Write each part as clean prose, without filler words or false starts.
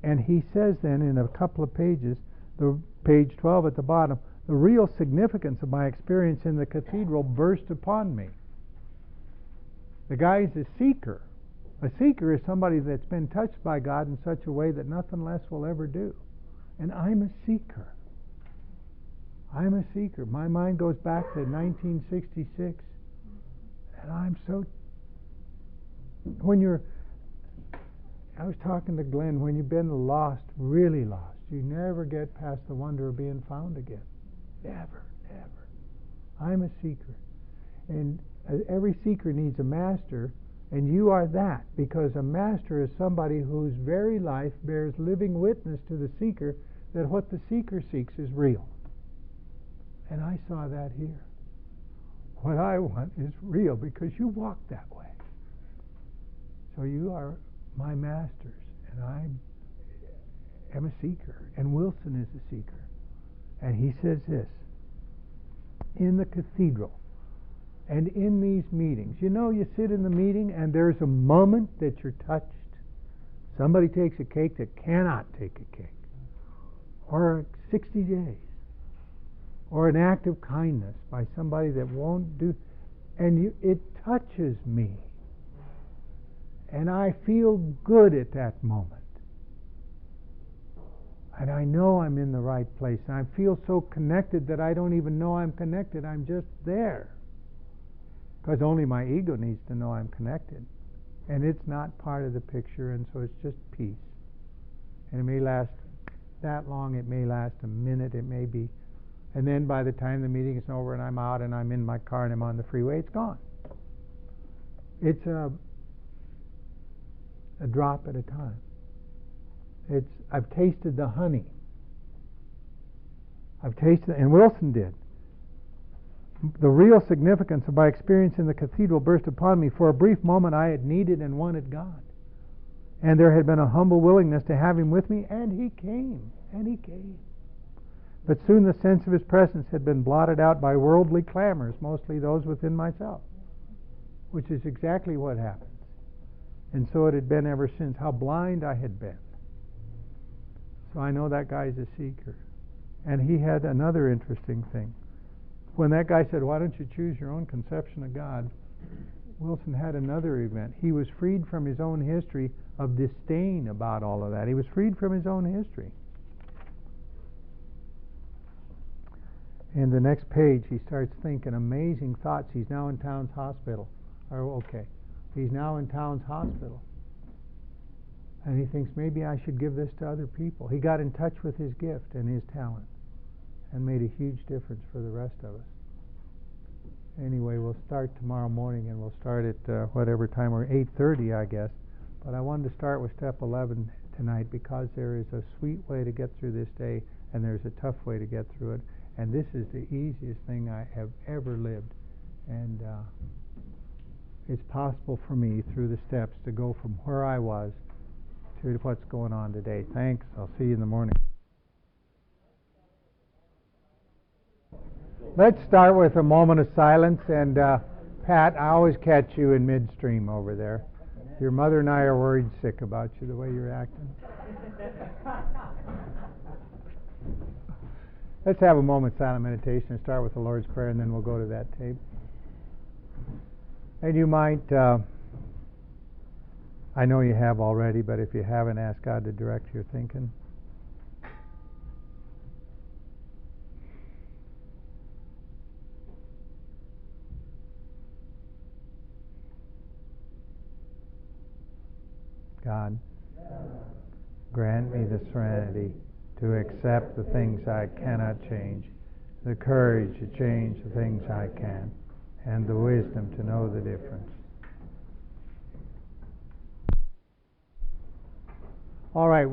And he says then in a couple of pages, the page 12 at the bottom, the real significance of my experience in the cathedral burst upon me. The guy is a seeker. A seeker is somebody that's been touched by God in such a way that nothing less will ever do. And I'm a seeker. I'm a seeker. My mind goes back to 1966. And I'm so... I was talking to Glenn, when you've been lost, really lost, you never get past the wonder of being found again. Never, never. I'm a seeker. And every seeker needs a master, and you are that, because a master is somebody whose very life bears living witness to the seeker that what the seeker seeks is real. And I saw that here. What I want is real, because you walk that way. So you are my masters, and I am a seeker, and Wilson is a seeker. And he says this, in the cathedral and in these meetings, you know, you sit in the meeting and there's a moment that you're touched. Somebody takes a cake that cannot take a cake, or 60 days, or an act of kindness by somebody that won't do, and it touches me. And I feel good at that moment. And I know I'm in the right place. And I feel so connected that I don't even know I'm connected. I'm just there. Because only my ego needs to know I'm connected. And it's not part of the picture, and so it's just peace. And it may last that long, it may last a minute, it may be. And then by the time the meeting is over and I'm out and I'm in my car and I'm on the freeway, it's gone. It's a drop at a time. I've tasted the honey. I've tasted, and Wilson did. The real significance of my experience in the cathedral burst upon me. For a brief moment I had needed and wanted God. And there had been a humble willingness to have Him with me, and He came, and He came. But soon the sense of His presence had been blotted out by worldly clamors, mostly those within myself, which is exactly what happens. And so it had been ever since, how blind I had been. So I know that guy's a seeker. And he had another interesting thing. When that guy said, why don't you choose your own conception of God, Wilson had another event. He was freed from his own history of disdain about all of that. He was freed from his own history. In the next page, he starts thinking amazing thoughts. He's now in Towns Hospital. He's now in Towns Hospital. And he thinks, maybe I should give this to other people. He got in touch with his gift and his talent and made a huge difference for the rest of us. Anyway, we'll start tomorrow morning, and we'll start at whatever time, or 8:30, I guess. But I wanted to start with step 11 tonight because there is a sweet way to get through this day, and there's a tough way to get through it. And this is the easiest thing I have ever lived. And it's possible for me through the steps to go from where I was to what's going on today. Thanks. I'll see you in the morning. Let's start with a moment of silence. And Pat, I always catch you in midstream over there. Your mother and I are worried sick about you, the way you're acting. Let's have a moment of silent meditation and start with the Lord's Prayer, and then we'll go to that tape. And you might, I know you have already, but if you haven't, ask God to direct your thinking. God, grant me the serenity to accept the things I cannot change, the courage to change the things I can, and the wisdom to know the difference. All right,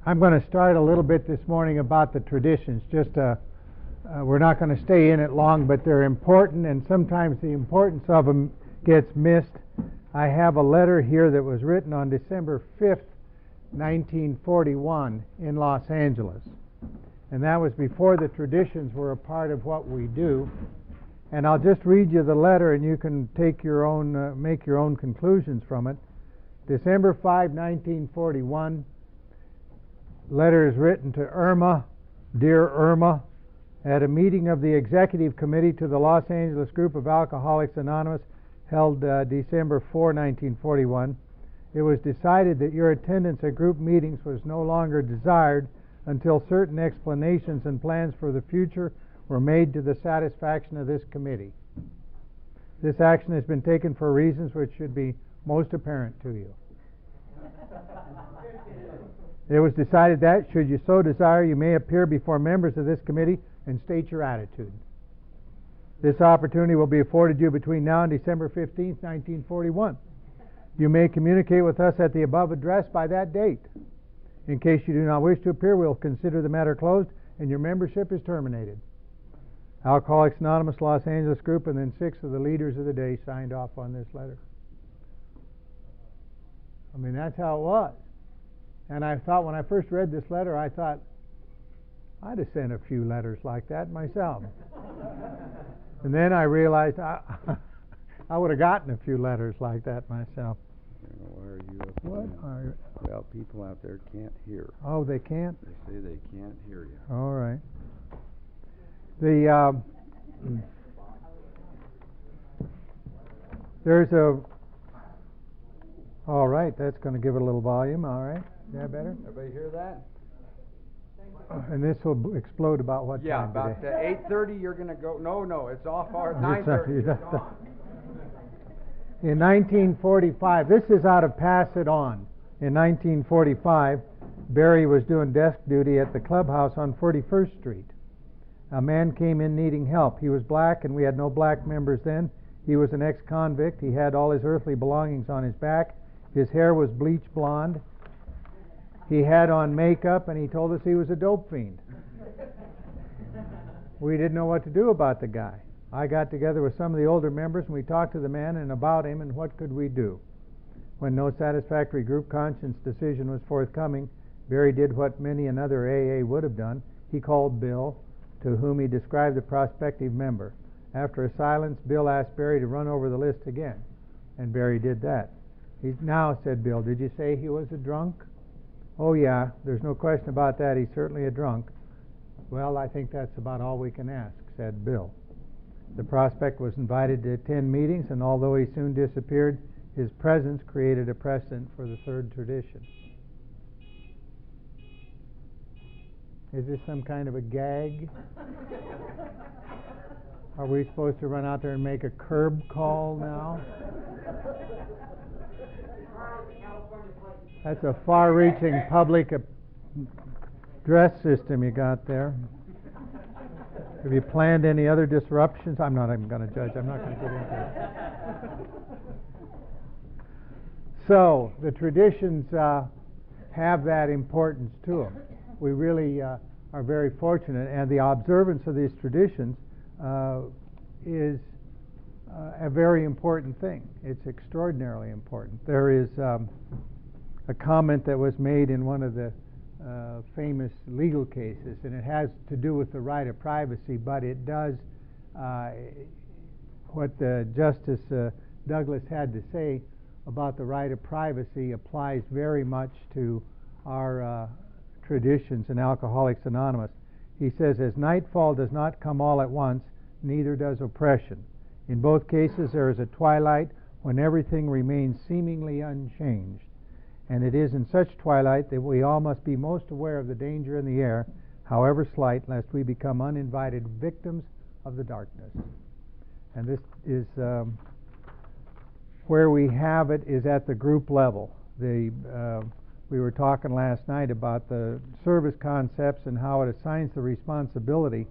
I'm going to start a little bit this morning about the traditions. We're not going to stay in it long, but they're important, and sometimes the importance of them gets missed. I have a letter here that was written on December 5th, 1941 in Los Angeles. And that was before the traditions were a part of what we do. And I'll just read you the letter, and you can take your own, make your own conclusions from it. December 5, 1941, letter is written to Irma, dear Irma, at a meeting of the Executive Committee to the Los Angeles Group of Alcoholics Anonymous held December 4, 1941. It was decided that your attendance at group meetings was no longer desired until certain explanations and plans for the future were made to the satisfaction of this committee. This action has been taken for reasons which should be most apparent to you. It was decided that, should you so desire, you may appear before members of this committee and state your attitude. This opportunity will be afforded you between now and December 15, 1941. You may communicate with us at the above address by that date. In case you do not wish to appear, we will consider the matter closed and your membership is terminated. Alcoholics Anonymous Los Angeles Group, and then 6 of the leaders of the day signed off on this letter. I mean, that's how it was. And I thought, when I first read this letter, I thought, I'd have sent a few letters like that myself. And then I realized I would have gotten a few letters like that myself. Why are you up What are you? Well, people out there can't hear. Oh, they can't? They say they can't hear you. All right. The there's a. All right, that's going to give it a little volume. All right, is that better? Everybody hear that? And this will explode about what Yeah, time about today? 8:30. You're going to go. No, it's off our 9:30. It's on. In 1945, this is out of Pass It On. In 1945, Barry was doing desk duty at the clubhouse on 41st Street. A man came in needing help. He was black, and we had no black members then. He was an ex-convict. He had all his earthly belongings on his back. His hair was bleach blonde. He had on makeup, and he told us he was a dope fiend. We didn't know what to do about the guy. I got together with some of the older members, and we talked to the man and about him and what could we do. When no satisfactory group conscience decision was forthcoming, Barry did what many another AA would have done. He called Bill, to whom he described the prospective member. After a silence, Bill asked Barry to run over the list again, and Barry did that. Now, said Bill, did you say he was a drunk? Oh, yeah, there's no question about that. He's certainly a drunk. Well, I think that's about all we can ask, said Bill. The prospect was invited to attend meetings, and although he soon disappeared, his presence created a precedent for the third tradition. Is this some kind of a gag? Are we supposed to run out there and make a curb call now? That's a far-reaching public address system you got there. Have you planned any other disruptions? I'm not even going to judge. I'm not going to get into it. So, the traditions have that importance to them. We really are very fortunate, and the observance of these traditions is a very important thing. It's extraordinarily important. There is a comment that was made in one of the famous legal cases, and it has to do with the right of privacy, but it does what Justice Douglas had to say about the right of privacy applies very much to our traditions in Alcoholics Anonymous. He says, as nightfall does not come all at once, neither does oppression. In both cases there is a twilight when everything remains seemingly unchanged. And it is in such twilight that we all must be most aware of the danger in the air, however slight, lest we become uninvited victims of the darkness. And this is where we have it is at the group level. We were talking last night about the service concepts and how it assigns the responsibility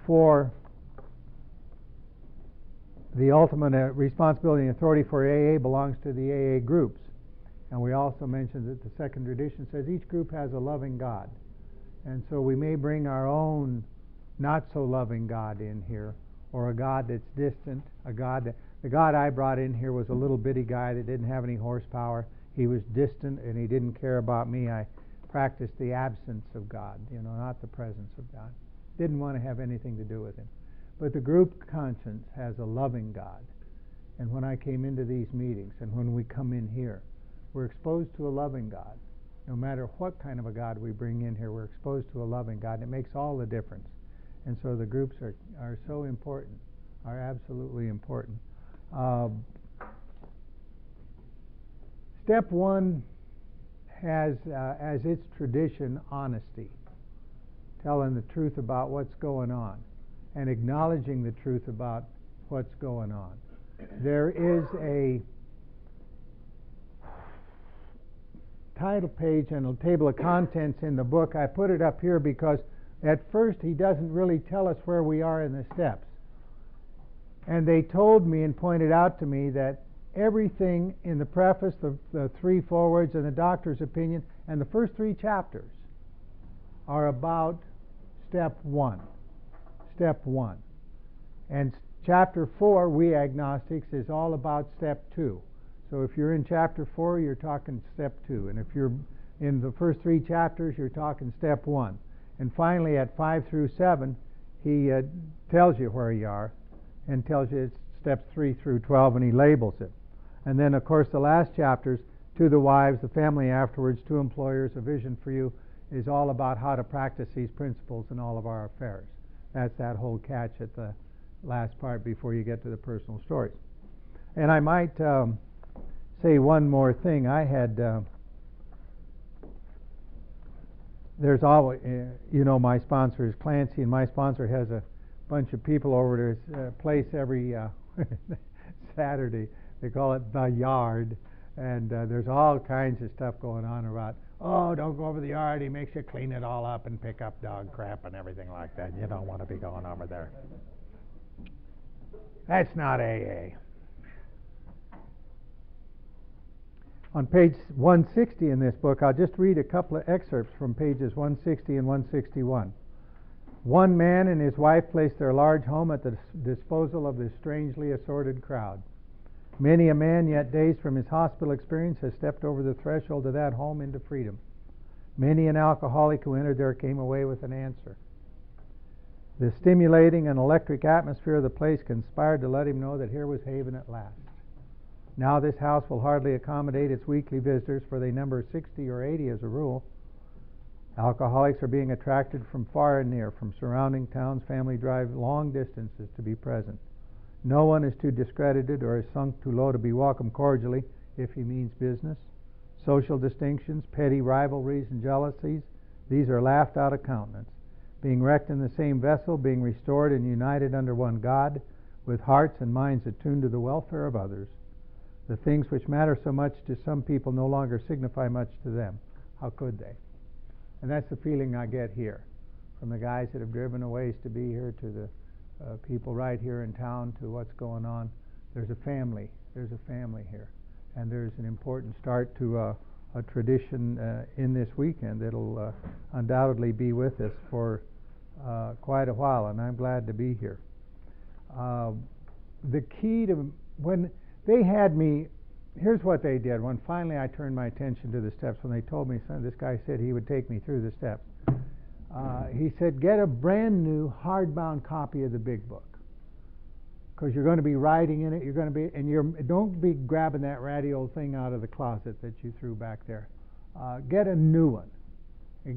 for the ultimate responsibility and authority for AA belongs to the AA groups. And we also mentioned that the second tradition says each group has a loving God. And so we may bring our own not so loving God in here, or a God that's distant, the God I brought in here was a little bitty guy that didn't have any horsepower. He was distant and he didn't care about me. I practiced the absence of God, not the presence of God. Didn't want to have anything to do with him. But the group conscience has a loving God. And when I came into these meetings and when we come in here, we're exposed to a loving God. No matter what kind of a God we bring in here, we're exposed to a loving God, and it makes all the difference. And so the groups are so important, are absolutely important. Step one has as its tradition honesty, telling the truth about what's going on and acknowledging the truth about what's going on. There is a title page and a table of contents in the book. I put it up here because at first he doesn't really tell us where we are in the steps. And they told me and pointed out to me that everything in the preface, the three forewords, and the doctor's opinion, and the first three chapters are about step one. Step one. And chapter 4, we agnostics, is all about step 2. So if you're in chapter 4, you're talking step 2. And if you're in the first three chapters, you're talking step 1. And finally, at 5 through 7, he tells you where you are and tells you it's steps 3 through 12, and he labels it. And then, of course, the last chapters, to the wives, the family afterwards, to employers, a vision for you, is all about how to practice these principles in all of our affairs. That's that whole catch at the last part before you get to the personal stories. And I might say one more thing. I had, there's always, my sponsor is Clancy, and my sponsor has a bunch of people over to his place every Saturday. They call it the yard, and there's all kinds of stuff going on about, oh, don't go over the yard. He makes you clean it all up and pick up dog crap and everything like that. You don't want to be going over there. That's not AA. On page 160 in this book, I'll just read a couple of excerpts from pages 160 and 161. One man and his wife placed their large home at the disposal of this strangely assorted crowd. Many a man, yet days from his hospital experience, has stepped over the threshold of that home into freedom. Many an alcoholic who entered there came away with an answer. The stimulating and electric atmosphere of the place conspired to let him know that here was haven at last. Now this house will hardly accommodate its weekly visitors, for they number 60 or 80 as a rule. Alcoholics are being attracted from far and near, from surrounding towns. Family drive long distances to be present. No one is too discredited or is sunk too low to be welcomed cordially if he means business. Social distinctions, petty rivalries, and jealousies, these are laughed out of countenance. Being wrecked in the same vessel, being restored and united under one God, with hearts and minds attuned to the welfare of others. The things which matter so much to some people no longer signify much to them. How could they? And that's the feeling I get here, from the guys that have driven a ways to be here, to the people right here in town, to what's going on. There's a family. There's a family here. And there's an important start to a tradition in this weekend that'll undoubtedly be with us for quite a while, and I'm glad to be here. The key to, when they had me, here's what they did. When finally I turned my attention to the steps, when they told me, son, this guy said he would take me through the steps. He said, get a brand new hardbound copy of the big book, because you're going to be writing in it. You're going to be, and don't be grabbing that ratty old thing out of the closet that you threw back there. Get a new one.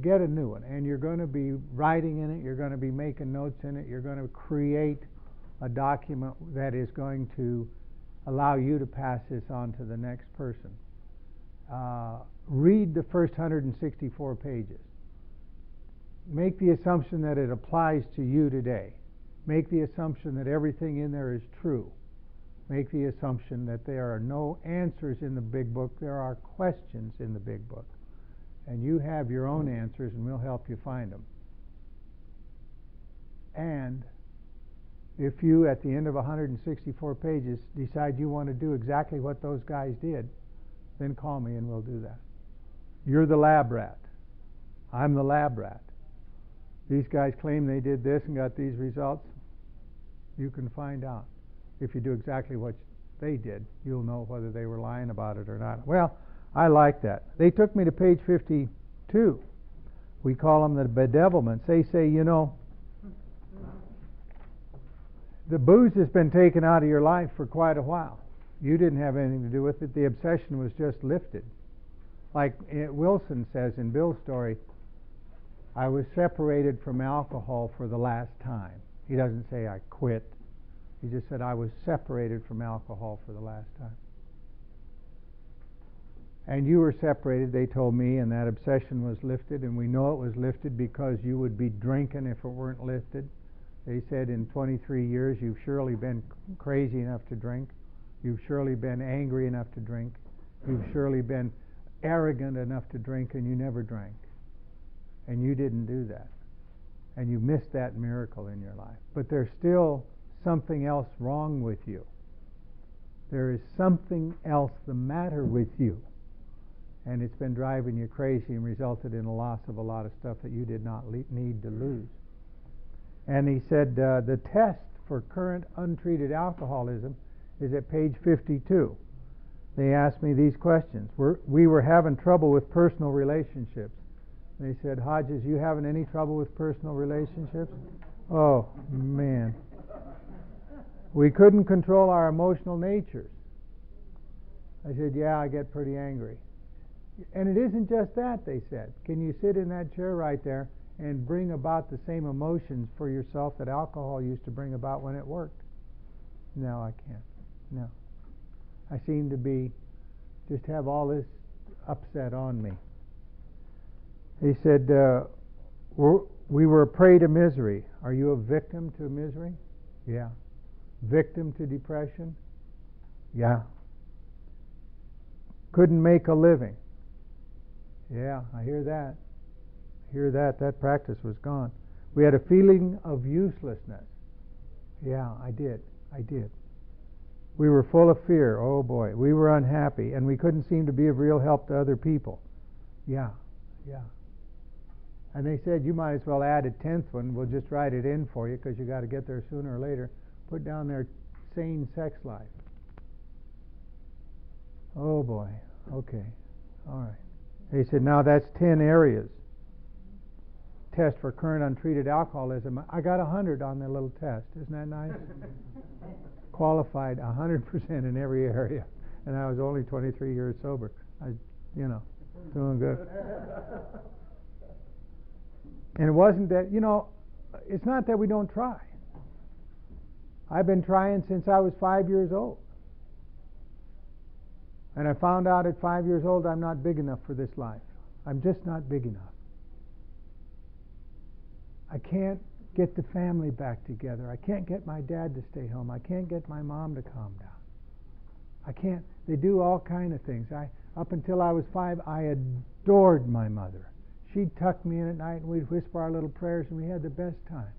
Get a new one, and you're going to be writing in it. You're going to be making notes in it. You're going to create a document that is going to allow you to pass this on to the next person. Read the first 164 pages. Make the assumption that it applies to you today. Make the assumption that everything in there is true. Make the assumption that there are no answers in the big book. There are questions in the big book. And you have your own answers, and we'll help you find them. And if you, at the end of 164 pages, decide you want to do exactly what those guys did, then call me and we'll do that. You're the lab rat. I'm the lab rat. These guys claim they did this and got these results. You can find out. If you do exactly what they did, you'll know whether they were lying about it or not. Well, I like that. They took me to page 52. We call them the bedevilments. They say, the booze has been taken out of your life for quite a while. You didn't have anything to do with it. The obsession was just lifted. Like Wilson says in Bill's story, I was separated from alcohol for the last time. He doesn't say I quit. He just said I was separated from alcohol for the last time. And you were separated, they told me, and that obsession was lifted, and we know it was lifted because you would be drinking if it weren't lifted. They said in 23 years you've surely been crazy enough to drink. You've surely been angry enough to drink. You've surely been arrogant enough to drink, and you never drank. And you didn't do that. And you missed that miracle in your life. But there's still something else wrong with you. There is something else the matter with you. And it's been driving you crazy and resulted in a loss of a lot of stuff that you did not need to lose. And he said the test for current untreated alcoholism is at page 52. They asked me these questions. We were having trouble with personal relationships. They said, Hodges, you having any trouble with personal relationships? Oh, man. We couldn't control our emotional natures. I said, yeah, I get pretty angry. And it isn't just that, they said. Can you sit in that chair right there and bring about the same emotions for yourself that alcohol used to bring about when it worked? No, I can't. No. I seem to just have all this upset on me. He said, we were a prey to misery. Are you a victim to misery? Yeah. Victim to depression? Yeah. Couldn't make a living? Yeah, I hear that. I hear that. That practice was gone. We had a feeling of uselessness. Yeah, I did. We were full of fear. Oh boy. We were unhappy, and we couldn't seem to be of real help to other people. Yeah. And they said, you might as well add a 10th one. We'll just write it in for you because you got to get there sooner or later. Put down their sane sex life. Oh boy. Okay. All right. They said, now that's 10 areas. Test for current untreated alcoholism. I got 100 on the little test. Isn't that nice? Qualified 100% in every area. And I was only 23 years sober. Doing good. And it wasn't that, it's not that we don't try. I've been trying since I was 5 years old. And I found out at 5 years old I'm not big enough for this life. I'm just not big enough. I can't get the family back together. I can't get my dad to stay home. I can't get my mom to calm down. I can't. They do all kind of things. Up until I was 5, I adored my mother. She'd tuck me in at night and we'd whisper our little prayers and we had the best time.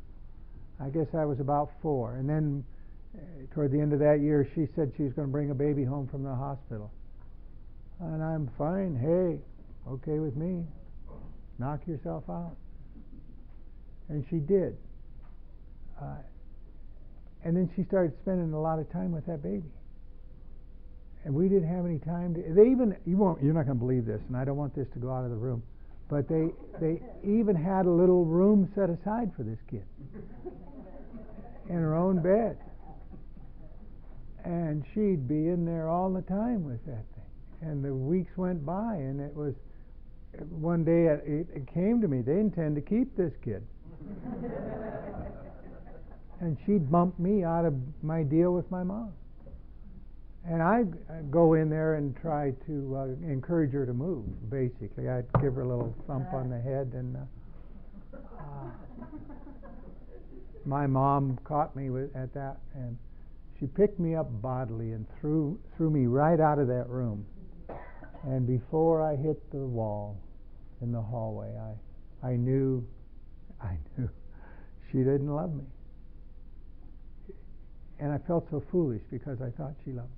I guess I was about 4. And then toward the end of that year, she said she was going to bring a baby home from the hospital. And I'm fine. Hey, okay with me. Knock yourself out. And she did. And then she started spending a lot of time with that baby. And we didn't have any time to. You're not going to believe this, and I don't want this to go out of the room. But they even had a little room set aside for this kid in her own bed. And she'd be in there all the time with that thing. And the weeks went by, and it was one day it came to me. They intend to keep this kid. And she'd bump me out of my deal with my mom. And I'd go in there and try to encourage her to move, basically. I'd give her a little thump on the head. And my mom caught me at that, and she picked me up bodily and threw me right out of that room. And before I hit the wall in the hallway, I knew she didn't love me. And I felt so foolish because I thought she loved me.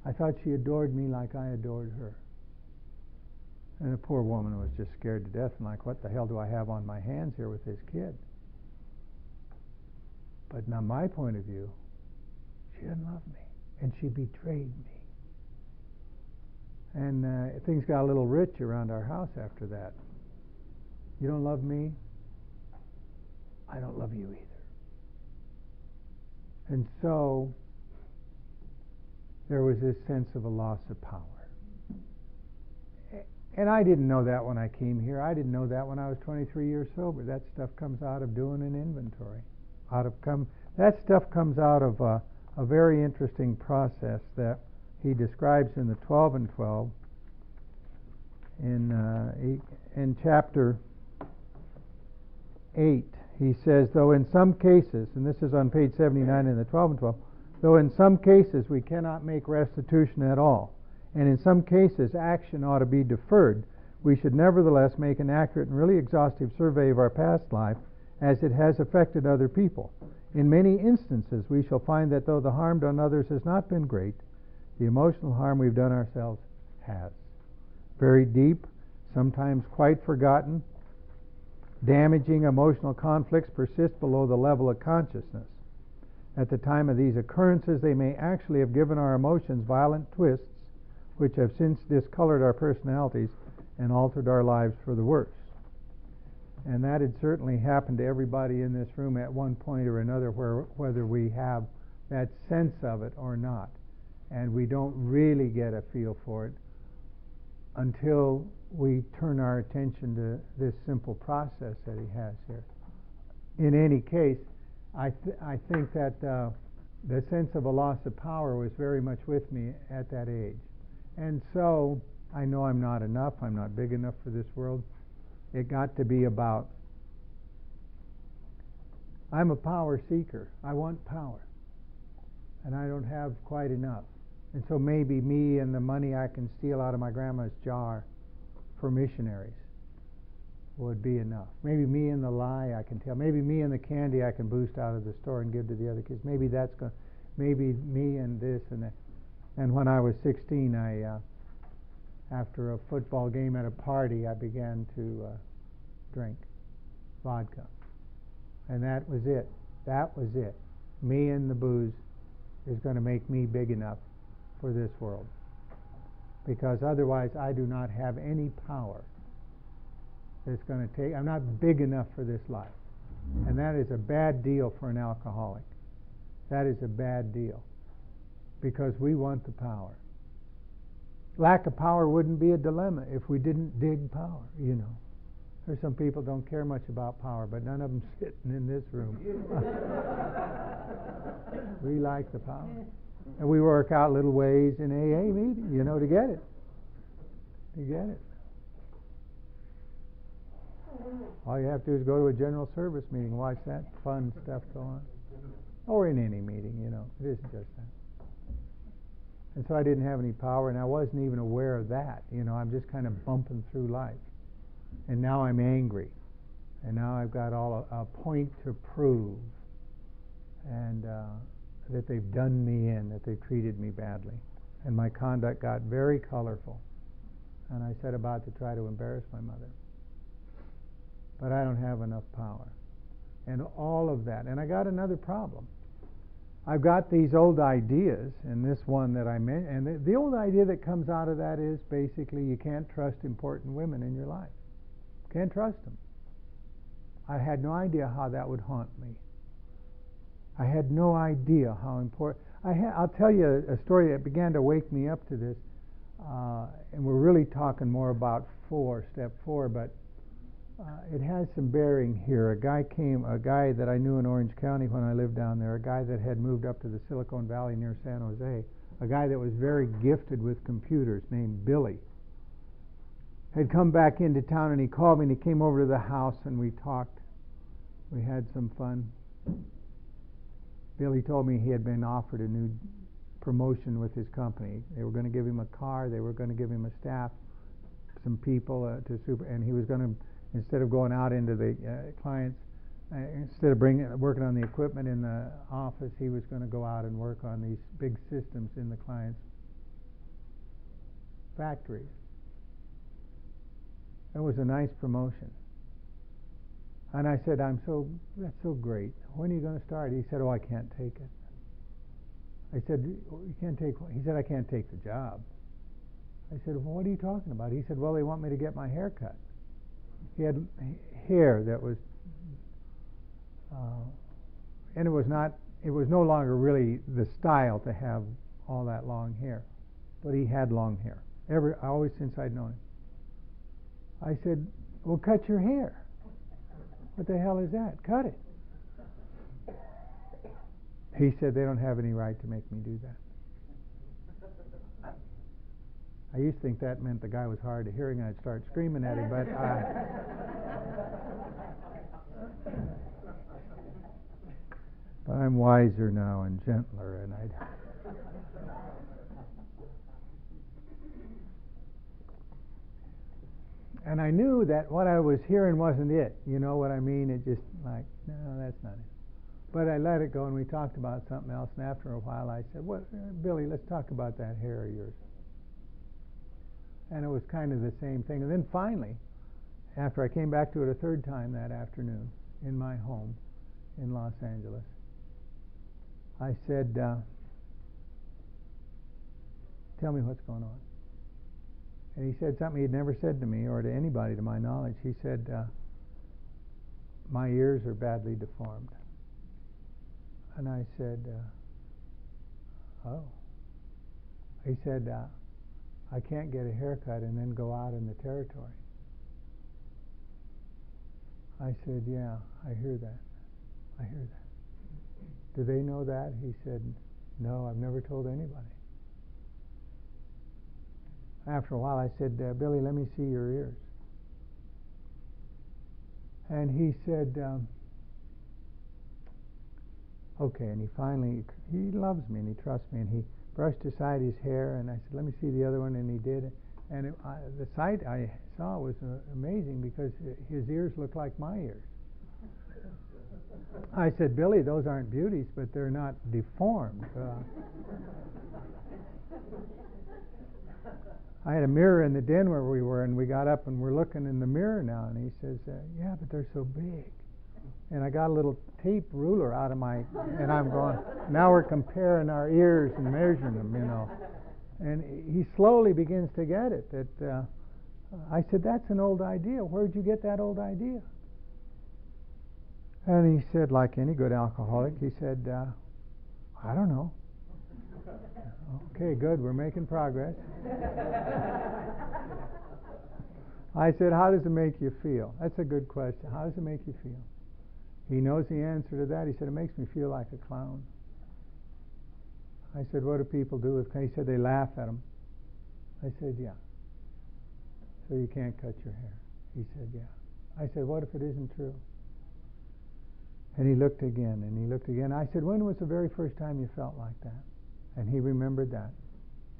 I thought she adored me like I adored her. And the poor woman was just scared to death and like, what the hell do I have on my hands here with this kid? But now my point of view, she didn't love me. And she betrayed me. And things got a little rich around our house after that. You don't love me? I don't love you either. And so there was this sense of a loss of power. And I didn't know that when I came here. I didn't know that when I was 23 years sober. That stuff comes out of doing an inventory. That stuff comes out of a very interesting process that he describes in the 12 and 12 in chapter 8. He says, though in some cases, and this is on page 79 in the 12 and 12, though in some cases we cannot make restitution at all, and in some cases action ought to be deferred, we should nevertheless make an accurate and really exhaustive survey of our past life as it has affected other people. In many instances, we shall find that though the harm done others has not been great, the emotional harm we've done ourselves has. Very deep, sometimes quite forgotten. Damaging emotional conflicts persist below the level of consciousness. At the time of these occurrences, they may actually have given our emotions violent twists, which have since discolored our personalities and altered our lives for the worse. And that had certainly happened to everybody in this room at one point or another, whether we have that sense of it or not. And we don't really get a feel for it until we turn our attention to this simple process that he has here. In any case, I think that the sense of a loss of power was very much with me at that age. And so I know I'm not enough. I'm not big enough for this world. It got to be about, I'm a power seeker. I want power. And I don't have quite enough. And so maybe me and the money I can steal out of my grandma's jar for missionaries would be enough. Maybe me and the lie I can tell. Maybe me and the candy I can boost out of the store and give to the other kids. Maybe that's going. Maybe me and this and that. And when I was 16, after a football game at a party, I began to drink vodka, and that was it. That was it. Me and the booze is going to make me big enough for this world, because otherwise I do not have any power that's going to take. I'm not big enough for this life, and that is a bad deal for an alcoholic. That is a bad deal, because we want the power. Lack of power wouldn't be a dilemma if we didn't dig power, you know. There's some people don't care much about power, but none of them sitting in this room. We like the power. And we work out little ways in AA meeting, you know, to get it. To get it. All you have to do is go to a general service meeting, watch that fun stuff go on. Or in any meeting, you know. It isn't just that. And so I didn't have any power, and I wasn't even aware of that. You know, I'm just kind of bumping through life. And now I'm angry. And now I've got a point to prove. And that they've done me in, that they've treated me badly. And my conduct got very colorful. And I set about to try to embarrass my mother. But I don't have enough power. And all of that. And I got another problem. I've got these old ideas, and this one that I mentioned, and the old idea that comes out of that is basically you can't trust important women in your life. Can't trust them. I had no idea how that would haunt me. I had no idea how important. I'll tell you a story that began to wake me up to this, and we're really talking more about step 4, but it has some bearing here. A guy that I knew in Orange County when I lived down there, a guy that had moved up to the Silicon Valley near San Jose, a guy that was very gifted with computers named Billy, had come back into town, and he called me, and he came over to the house, and we talked. We had some fun. Billy told me he had been offered a new promotion with his company. They were going to give him a car, they were going to give him a staff, some people and he was going to, instead of going out into the clients, instead of working on the equipment in the office, he was going to go out and work on these big systems in the clients' factories. It was a nice promotion. And I said, that's so great. When are you going to start? He said, I can't take it. I said, you can't take what? He said, I can't take the job. I said, well, what are you talking about? He said, well, they want me to get my hair cut. He had hair that was, and it was no longer really the style to have all that long hair, but he had long hair, always since I'd known him. I said, well, cut your hair. What the hell is that? Cut it. He said, they don't have any right to make me do that. I used to think that meant the guy was hard of hearing and I'd start screaming at him, but I'm wiser now and gentler, and and I knew that what I was hearing wasn't it. You know what I mean? It just like, no, that's not it. But I let it go, and we talked about something else, and after a while I said, "What, Billy, let's talk about that hair of yours." And it was kind of the same thing. And then finally, after I came back to it a third time that afternoon in my home in Los Angeles, I said, tell me what's going on. And he said something he'd never said to me or to anybody to my knowledge. He said, my ears are badly deformed. And I said, oh. He said, I can't get a haircut and then go out in the territory. I said, yeah, I hear that. I hear that. Do they know that? He said, no, I've never told anybody. After a while I said, Billy, let me see your ears. And he said, okay. And he finally, he loves me and he trusts me, and he brushed aside his hair, and I said, let me see the other one, and he did. And the sight I saw was amazing, because his ears looked like my ears. I said, Billy, those aren't beauties, but they're not deformed. I had a mirror in the den where we were, and we got up and we're looking in the mirror now, and he says, yeah, but they're so big. And I got a little tape ruler out of my, and I'm going, now we're comparing our ears and measuring them, you know. And he slowly begins to get it. That I said, that's an old idea. Where'd you get that old idea? And he said, like any good alcoholic, he said, I don't know. Okay, good, we're making progress. I said, how does it make you feel? That's a good question. How does it make you feel? He knows the answer to that. He said, it makes me feel like a clown. I said, what do people do with... He said, they laugh at him. I said, yeah. So you can't cut your hair. He said, yeah. I said, what if it isn't true? And he looked again, and he looked again. I said, when was the very first time you felt like that? And he remembered that.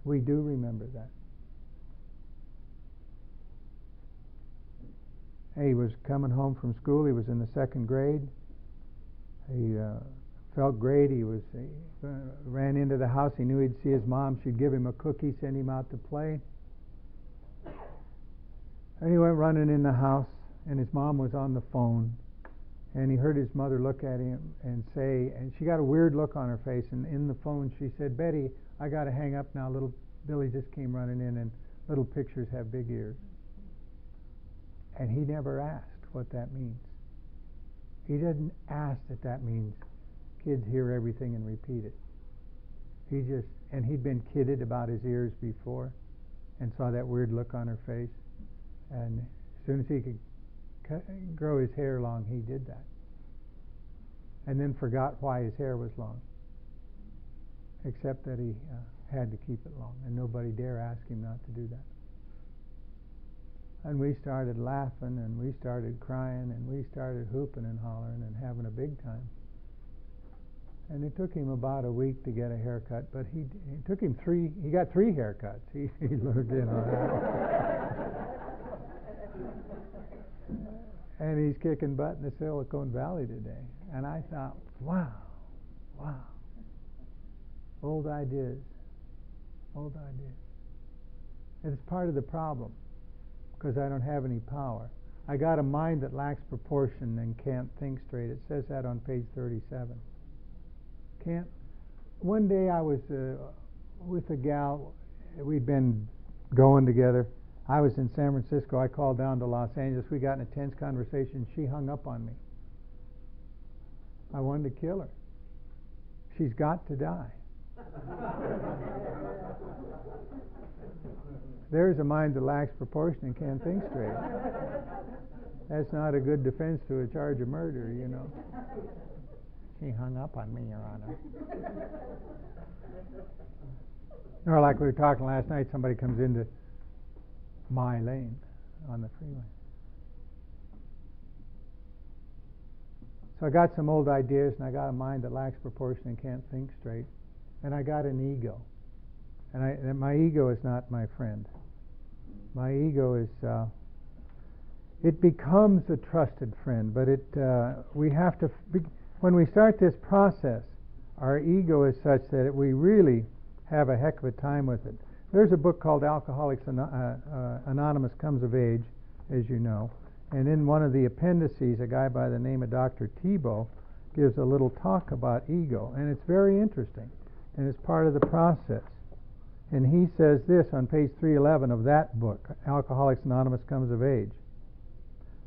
We do remember that. He was coming home from school. He was in the second grade. He felt great. He ran into the house. He knew he'd see his mom. She'd give him a cookie, send him out to play. And he went running in the house, and his mom was on the phone. And he heard his mother look at him and say, and she got a weird look on her face, and in the phone she said, Betty, I got to hang up now. Little Billy just came running in, and little pictures have big ears. And he never asked what that means. He didn't ask that means kids hear everything and repeat it. And he'd been kidded about his ears before and saw that weird look on her face. And as soon as he could grow his hair long, he did that. And then forgot why his hair was long, except that he had to keep it long, and nobody dare ask him not to do that. And we started laughing, and we started crying, and we started hooping and hollering and having a big time. And it took him about a week to get a haircut, but he got 3 haircuts. He looked, you know. And he's kicking butt in the Silicon Valley today. And I thought, wow. Old ideas. And it's part of the problem, because I don't have any power. I got a mind that lacks proportion and can't think straight. It says that on page 37. One day I was with a gal. We'd been going together. I was in San Francisco. I called down to Los Angeles. We got in a tense conversation. She hung up on me. I wanted to kill her. She's got to die. There's a mind that lacks proportion and can't think straight. That's not a good defense to a charge of murder, you know. He hung up on me, Your Honor. Or like we were talking last night, somebody comes into my lane on the freeway. So I got some old ideas, and I got a mind that lacks proportion and can't think straight, and I got an ego. And my ego is not my friend. My ego is, it becomes a trusted friend, but we have to, when we start this process, our ego is such that we really have a heck of a time with it. There's a book called Alcoholics Anonymous Comes of Age, as you know, and in one of the appendices, a guy by the name of Dr. Tebow gives a little talk about ego, and it's very interesting, and it's part of the process. And he says this on page 311 of that book, Alcoholics Anonymous Comes of Age.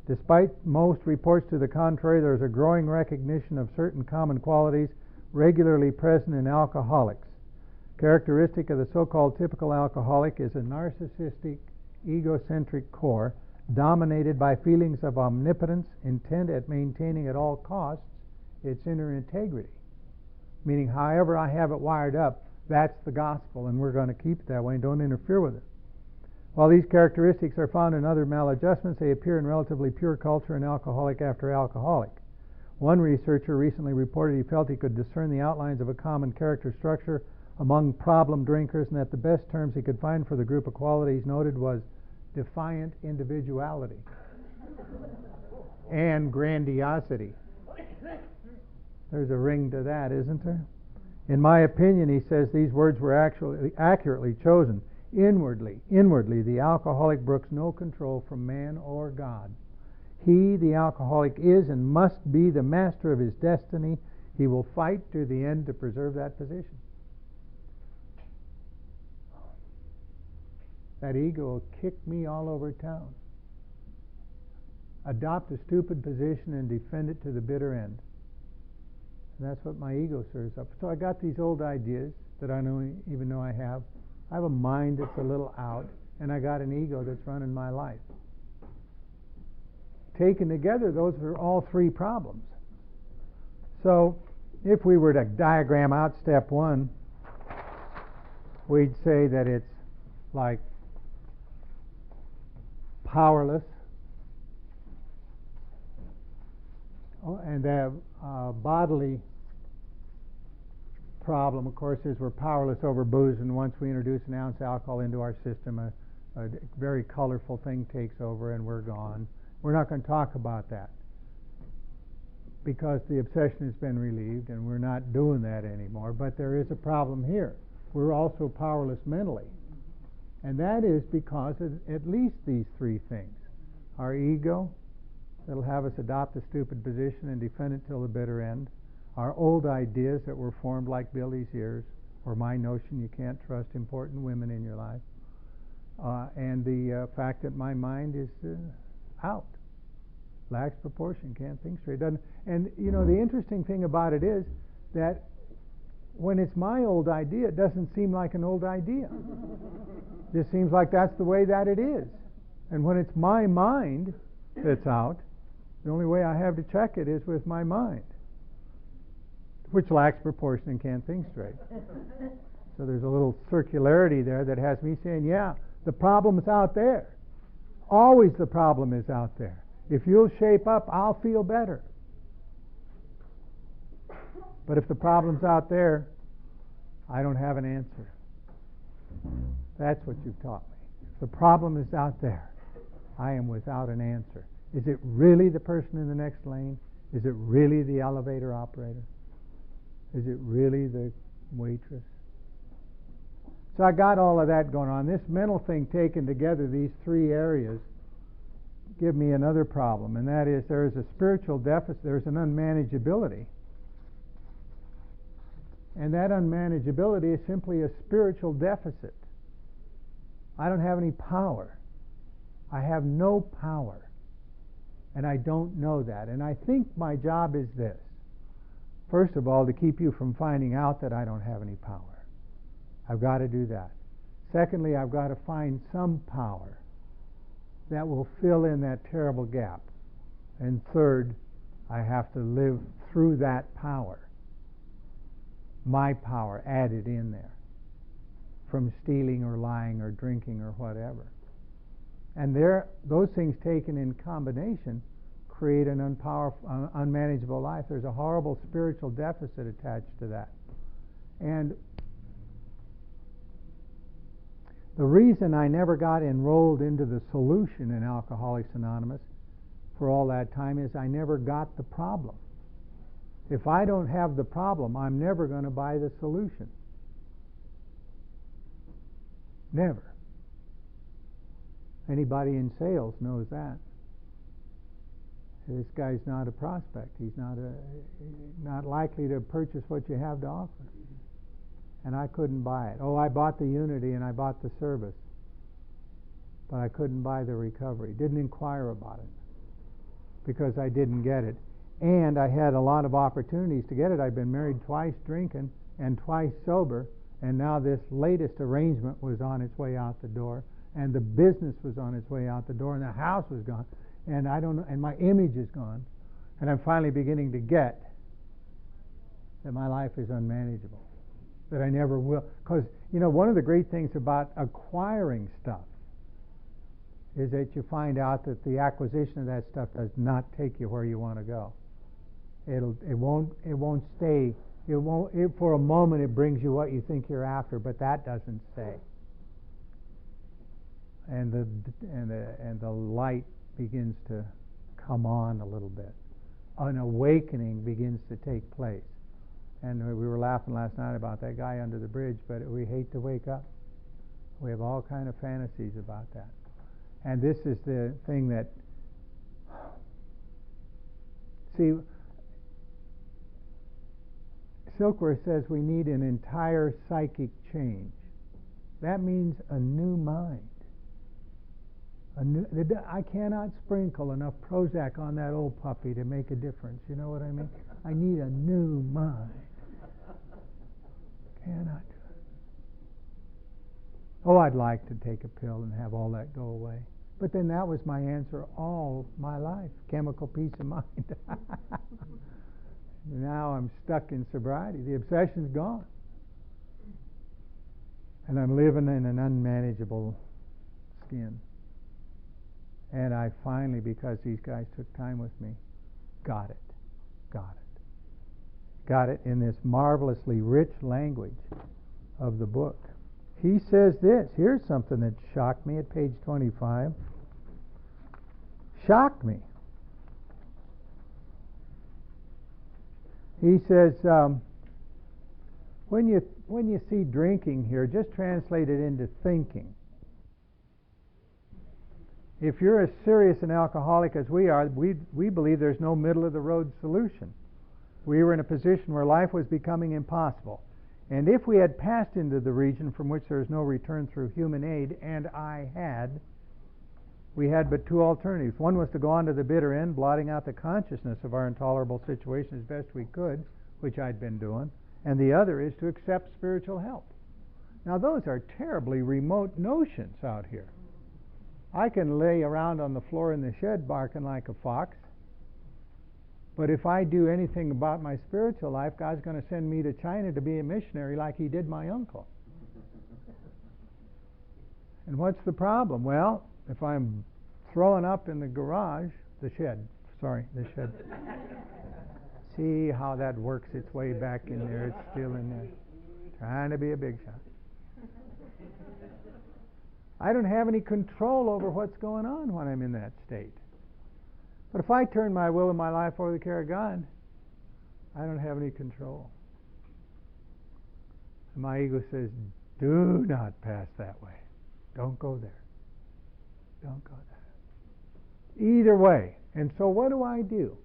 Despite most reports to the contrary, there is a growing recognition of certain common qualities regularly present in alcoholics. Characteristic of the so-called typical alcoholic is a narcissistic, egocentric core dominated by feelings of omnipotence, intent at maintaining at all costs its inner integrity. Meaning, however I have it wired up, that's the gospel, and we're going to keep it that way and don't interfere with it. While these characteristics are found in other maladjustments, they appear in relatively pure culture in alcoholic after alcoholic. One researcher recently reported he felt he could discern the outlines of a common character structure among problem drinkers, and that the best terms he could find for the group of qualities noted was defiant individuality and grandiosity. There's a ring to that, isn't there? In my opinion, he says, these words were actually accurately chosen. Inwardly, the alcoholic brooks no control from man or God. He, the alcoholic, is and must be the master of his destiny. He will fight to the end to preserve that position. That ego will kick me all over town. Adopt a stupid position and defend it to the bitter end. And that's what my ego serves up. So I got these old ideas that I don't even know I have. I have a mind that's a little out, and I got an ego that's running my life. Taken together, those are all three problems. So if we were to diagram out step one, we'd say that it's like powerless, and the bodily problem, of course, is we're powerless over booze, and once we introduce an ounce of alcohol into our system, a very colorful thing takes over and we're gone. We're not going to talk about that because the obsession has been relieved and we're not doing that anymore. But there is a problem here. We're also powerless mentally. And that is because of at least these three things. Our ego, that'll have us adopt a stupid position and defend it till the bitter end. Our old ideas that were formed like Billy's ears, or my notion you can't trust important women in your life. And the fact that my mind is out. Lacks proportion, can't think straight. Doesn't. And, you know, the interesting thing about it is that when it's my old idea, it doesn't seem like an old idea. It just seems like that's the way that it is. And when it's my mind that's out, the only way I have to check it is with my mind, which lacks proportion and can't think straight. So there's a little circularity there that has me saying, yeah, the problem's out there. Always the problem is out there. If you'll shape up, I'll feel better. But if the problem's out there, I don't have an answer. That's what you've taught me. If the problem is out there, I am without an answer. Is it really the person in the next lane? Is it really the elevator operator? Is it really the waitress? So I got all of that going on. This mental thing taken together, these three areas, give me another problem, and that is there is a spiritual deficit, there's an unmanageability. And that unmanageability is simply a spiritual deficit. I don't have any power. I have no power. And I don't know that. And I think my job is this. First of all, to keep you from finding out that I don't have any power. I've got to do that. Secondly, I've got to find some power that will fill in that terrible gap. And third, I have to live through that power. My power added in there from stealing or lying or drinking or whatever. And those things taken in combination create an unmanageable life. There's a horrible spiritual deficit attached to that. And the reason I never got enrolled into the solution in Alcoholics Anonymous for all that time is I never got the problem. If I don't have the problem, I'm never going to buy the solution. Never. Anybody in sales knows that. This guy's not a prospect. He's not likely to purchase what you have to offer. And I couldn't buy it. Oh, I bought the unity and I bought the service, but I couldn't buy the recovery. Didn't inquire about it because I didn't get it. And I had a lot of opportunities to get it. I'd been married twice drinking and twice sober, and now this latest arrangement was on its way out the door, and the business was on its way out the door, and the house was gone, and I don't know, and my image is gone, and I'm finally beginning to get that my life is unmanageable, that I never will. Because, one of the great things about acquiring stuff is that you find out that the acquisition of that stuff does not take you where you want to go. It won't stay. For a moment it brings you what you think you're after, but that doesn't stay. And the light begins to come on a little bit. An awakening begins to take place. And we were laughing last night about that guy under the bridge, but we hate to wake up. We have all kind of fantasies about that. And this is the thing that, see, Silkworth says we need an entire psychic change. That means a new mind. I cannot sprinkle enough Prozac on that old puppy to make a difference. You know what I mean? I need a new mind. Cannot do it. Oh, I'd like to take a pill and have all that go away. But then that was my answer all my life. Chemical peace of mind. Now I'm stuck in sobriety. The obsession's gone. And I'm living in an unmanageable skin. And I finally, because these guys took time with me, got it. Got it in this marvelously rich language of the book. He says this. Here's something that shocked me at page 25. Shocked me. He says, when you see drinking here, just translate it into thinking. If you're as serious an alcoholic as we are, we believe there's no middle of the road solution. We were in a position where life was becoming impossible. And if we had passed into the region from which there is no return through human aid, and we had but two alternatives. One was to go on to the bitter end, blotting out the consciousness of our intolerable situation as best we could, which I'd been doing, and the other is to accept spiritual help. Now those are terribly remote notions out here. I can lay around on the floor in the shed barking like a fox, but if I do anything about my spiritual life, God's going to send me to China to be a missionary like He did my uncle. And what's the problem? Well, if I'm throwing up in the garage, the shed. See how that works its way back in there. It's still in there. Trying to be a big shot. I don't have any control over what's going on when I'm in that state. But if I turn my will and my life over to the care of God, I don't have any control. And my ego says, do not pass that way. Don't go there. Don't go there. Either way. And so what do?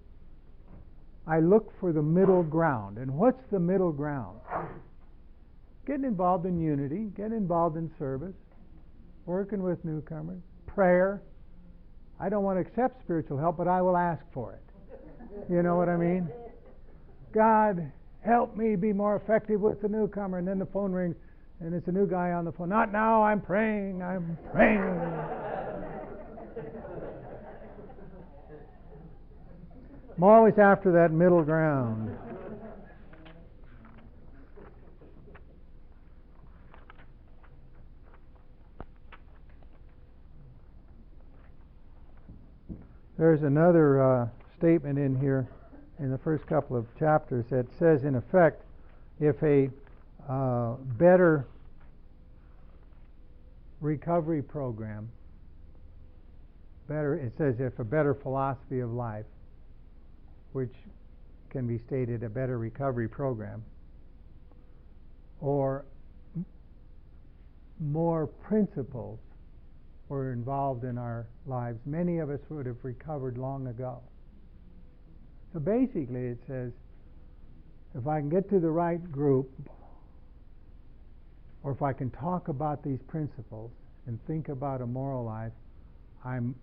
I look for the middle ground. And what's the middle ground? Getting involved in unity, getting involved in service, working with newcomers, prayer. I don't want to accept spiritual help, but I will ask for it. You know what I mean? God, help me be more effective with the newcomer. And then the phone rings. And it's a new guy on the phone. Not now, I'm praying, I'm praying. I'm always after that middle ground. There's another statement in here in the first couple of chapters that says, in effect, if a better recovery program, it says if a better philosophy of life, which can be stated a better recovery program, or more principles were involved in our lives, many of us would have recovered long ago. So basically it says, if I can get to the right group, or if I can talk about these principles and think about a moral life, I'm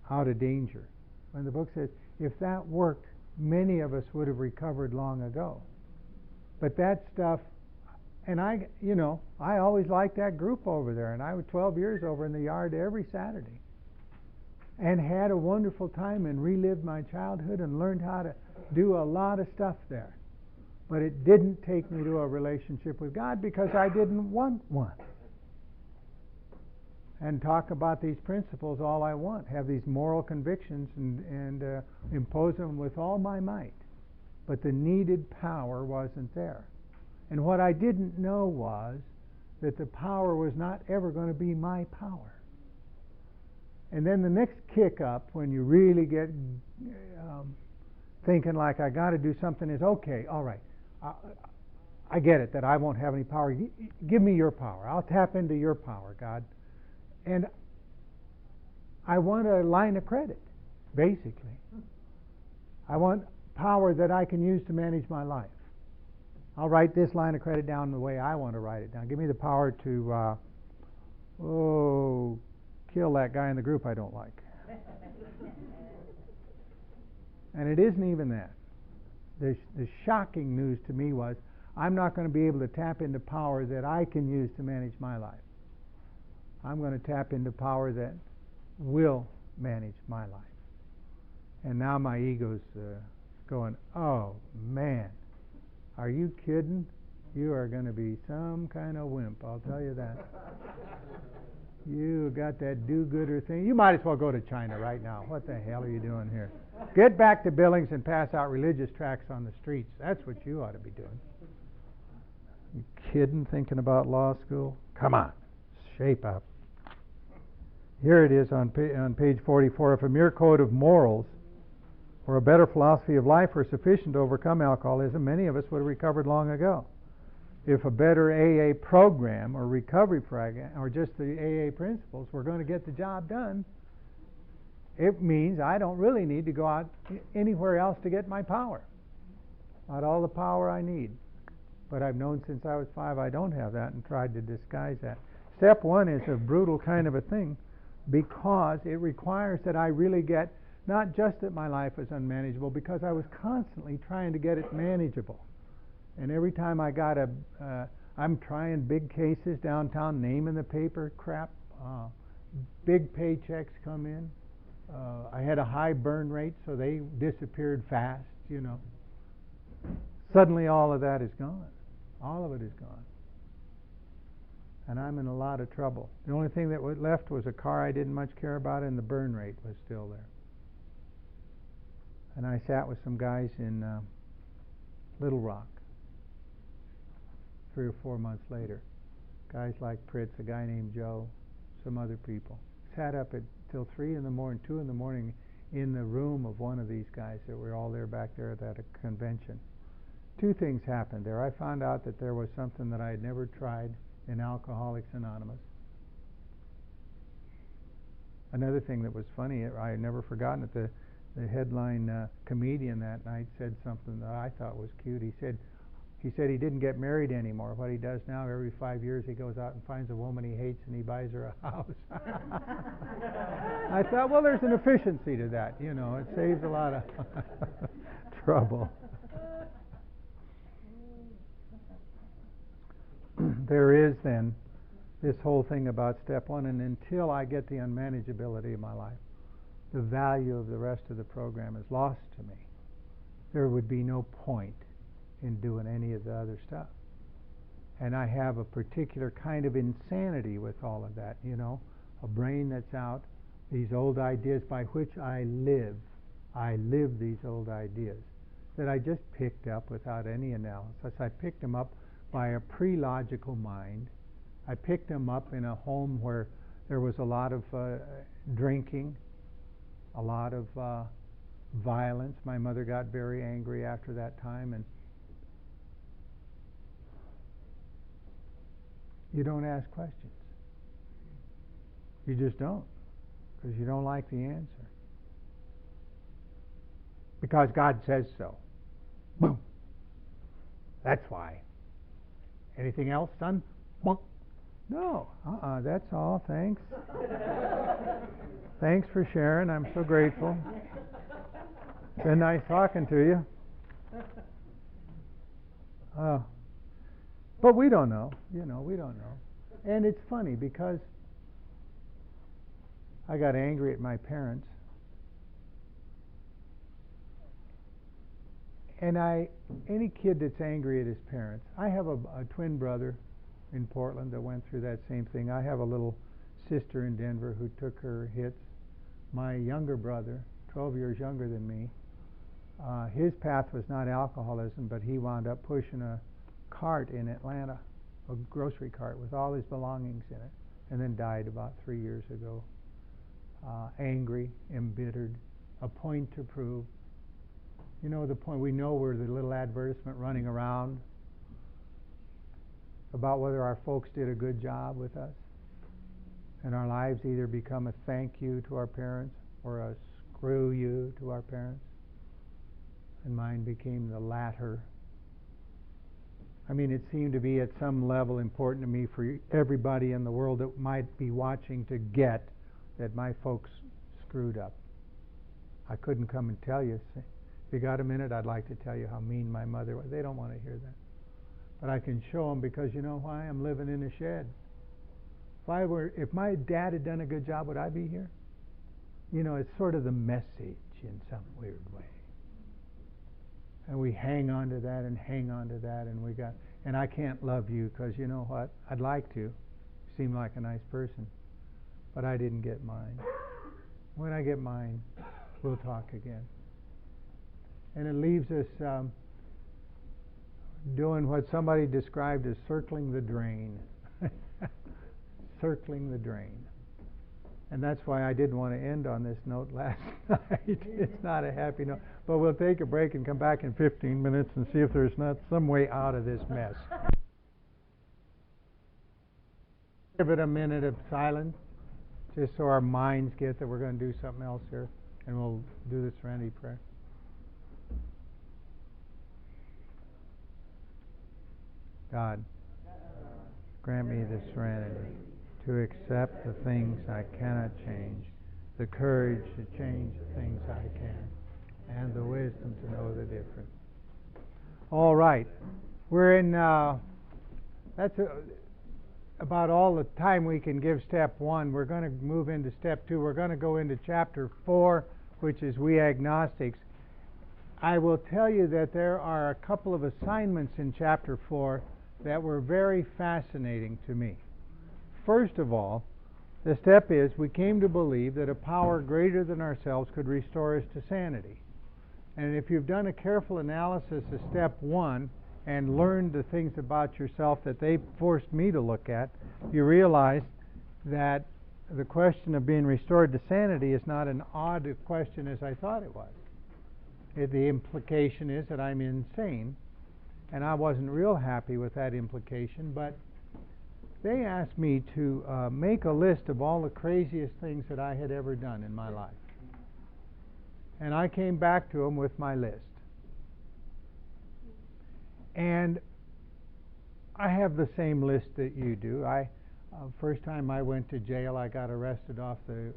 out of danger. And the book says, if that worked, many of us would have recovered long ago. But that stuff, and I always liked that group over there, and I was 12 years over in the yard every Saturday, and had a wonderful time and relived my childhood and learned how to do a lot of stuff there. But it didn't take me to a relationship with God because I didn't want one. And talk about these principles all I want, have these moral convictions and impose them with all my might. But the needed power wasn't there. And what I didn't know was that the power was not ever going to be my power. And then the next kick up, when you really get thinking like I got to do something, is okay, all right, I get it that I won't have any power. Give me your power. I'll tap into your power, God. And I want a line of credit, basically. I want power that I can use to manage my life. I'll write this line of credit down the way I want to write it down. Give me the power to, kill that guy in the group I don't like. And it isn't even that. The shocking news to me was, I'm not going to be able to tap into power that I can use to manage my life. I'm going to tap into power that will manage my life. And now my ego's going, oh man, are you kidding? You are going to be some kind of wimp, I'll tell you that. You got that do-gooder thing. You might as well go to China right now. What the hell are you doing here? Get back to Billings and pass out religious tracts on the streets. That's what you ought to be doing. You kidding, thinking about law school? Come on, shape up. Here it is on page 44. If a mere code of morals or a better philosophy of life were sufficient to overcome alcoholism, many of us would have recovered long ago. If a better AA program or recovery program or just the AA principles were going to get the job done, it means I don't really need to go out anywhere else to get my power. Not all the power I need. But I've known since I was 5 I don't have that and tried to disguise that. Step 1 is a brutal kind of a thing because it requires that I really get, not just that my life was unmanageable, because I was constantly trying to get it manageable. And every time I got I'm trying big cases downtown, name in the paper, crap, big paychecks come in. I had a high burn rate, so they disappeared fast, Suddenly all of that is gone. All of it is gone. And I'm in a lot of trouble. The only thing that was left was a car I didn't much care about, and the burn rate was still there. And I sat with some guys in Little Rock 3 or 4 months later. Guys like Pritz, a guy named Joe, some other people. Sat up till 3 in the morning, 2 in the morning in the room of one of these guys that were all there back there at that convention. 2 things happened there. I found out that there was something that I had never tried in Alcoholics Anonymous. Another thing that was funny, I had never forgotten it, the headline comedian that night said something that I thought was cute. He said he didn't get married anymore. What he does now, every 5 years he goes out and finds a woman he hates and he buys her a house. I thought, well, there's an efficiency to that. It saves a lot of trouble. there is then this whole thing about step one, and until I get the unmanageability of my life, the value of the rest of the program is lost to me. There would be no point in doing any of the other stuff. And I have a particular kind of insanity with all of that, a brain that's out, these old ideas by which I live. I live these old ideas that I just picked up without any analysis. I picked them up by a pre-logical mind. I picked them up in a home where there was a lot of drinking, a lot of violence. My mother got very angry after that time, and you don't ask questions. You just don't, because you don't like the answer. Because God says so. Boom. That's why. Anything else, son? Boom. No. That's all. Thanks. Thanks for sharing. I'm so grateful. Been nice talking to you. But we don't know. We don't know. And it's funny because I got angry at my parents. And any kid that's angry at his parents, I have a twin brother in Portland that went through that same thing. I have a little sister in Denver who took her hits. My younger brother, 12 years younger than me, his path was not alcoholism, but he wound up pushing a cart in Atlanta, a grocery cart with all his belongings in it, and then died about 3 years ago. Angry, embittered, a point to prove. The point, we know we're the little advertisement running around about whether our folks did a good job with us. And our lives either become a thank you to our parents or a screw you to our parents. And mine became the latter. It seemed to be at some level important to me for everybody in the world that might be watching to get that my folks screwed up. I couldn't come and tell you. If you got a minute, I'd like to tell you how mean my mother was. They don't want to hear that. But I can show them, because you know why? I'm living in a shed. If my dad had done a good job, would I be here? It's sort of the message in some weird way. And we hang on to that and hang on to that, and I can't love you because you know what? I'd like to. You seem like a nice person. But I didn't get mine. When I get mine, we'll talk again. And it leaves us doing what somebody described as circling the drain. Circling the drain. And that's why I didn't want to end on this note last night. It's not a happy note. But we'll take a break and come back in 15 minutes and see if there's not some way out of this mess. Give it a minute of silence, just so our minds get that we're going to do something else here. And we'll do the serenity prayer. God, grant me the serenity to accept the things I cannot change, the courage to change the things I can, and the wisdom to know the difference. All right. We're in, that's about all the time we can give step 1. We're going to move into step 2. We're going to go into chapter 4, which is We Agnostics. I will tell you that there are a couple of assignments in chapter 4 that were very fascinating to me. First of all, the step is we came to believe that a power greater than ourselves could restore us to sanity. And if you've done a careful analysis of step 1 and learned the things about yourself that they forced me to look at, you realize that the question of being restored to sanity is not an odd question as I thought it was. The implication is that I'm insane, and I wasn't real happy with that implication, but they asked me to make a list of all the craziest things that I had ever done in my life. And I came back to them with my list. And I have the same list that you do. First time I went to jail, I got arrested off the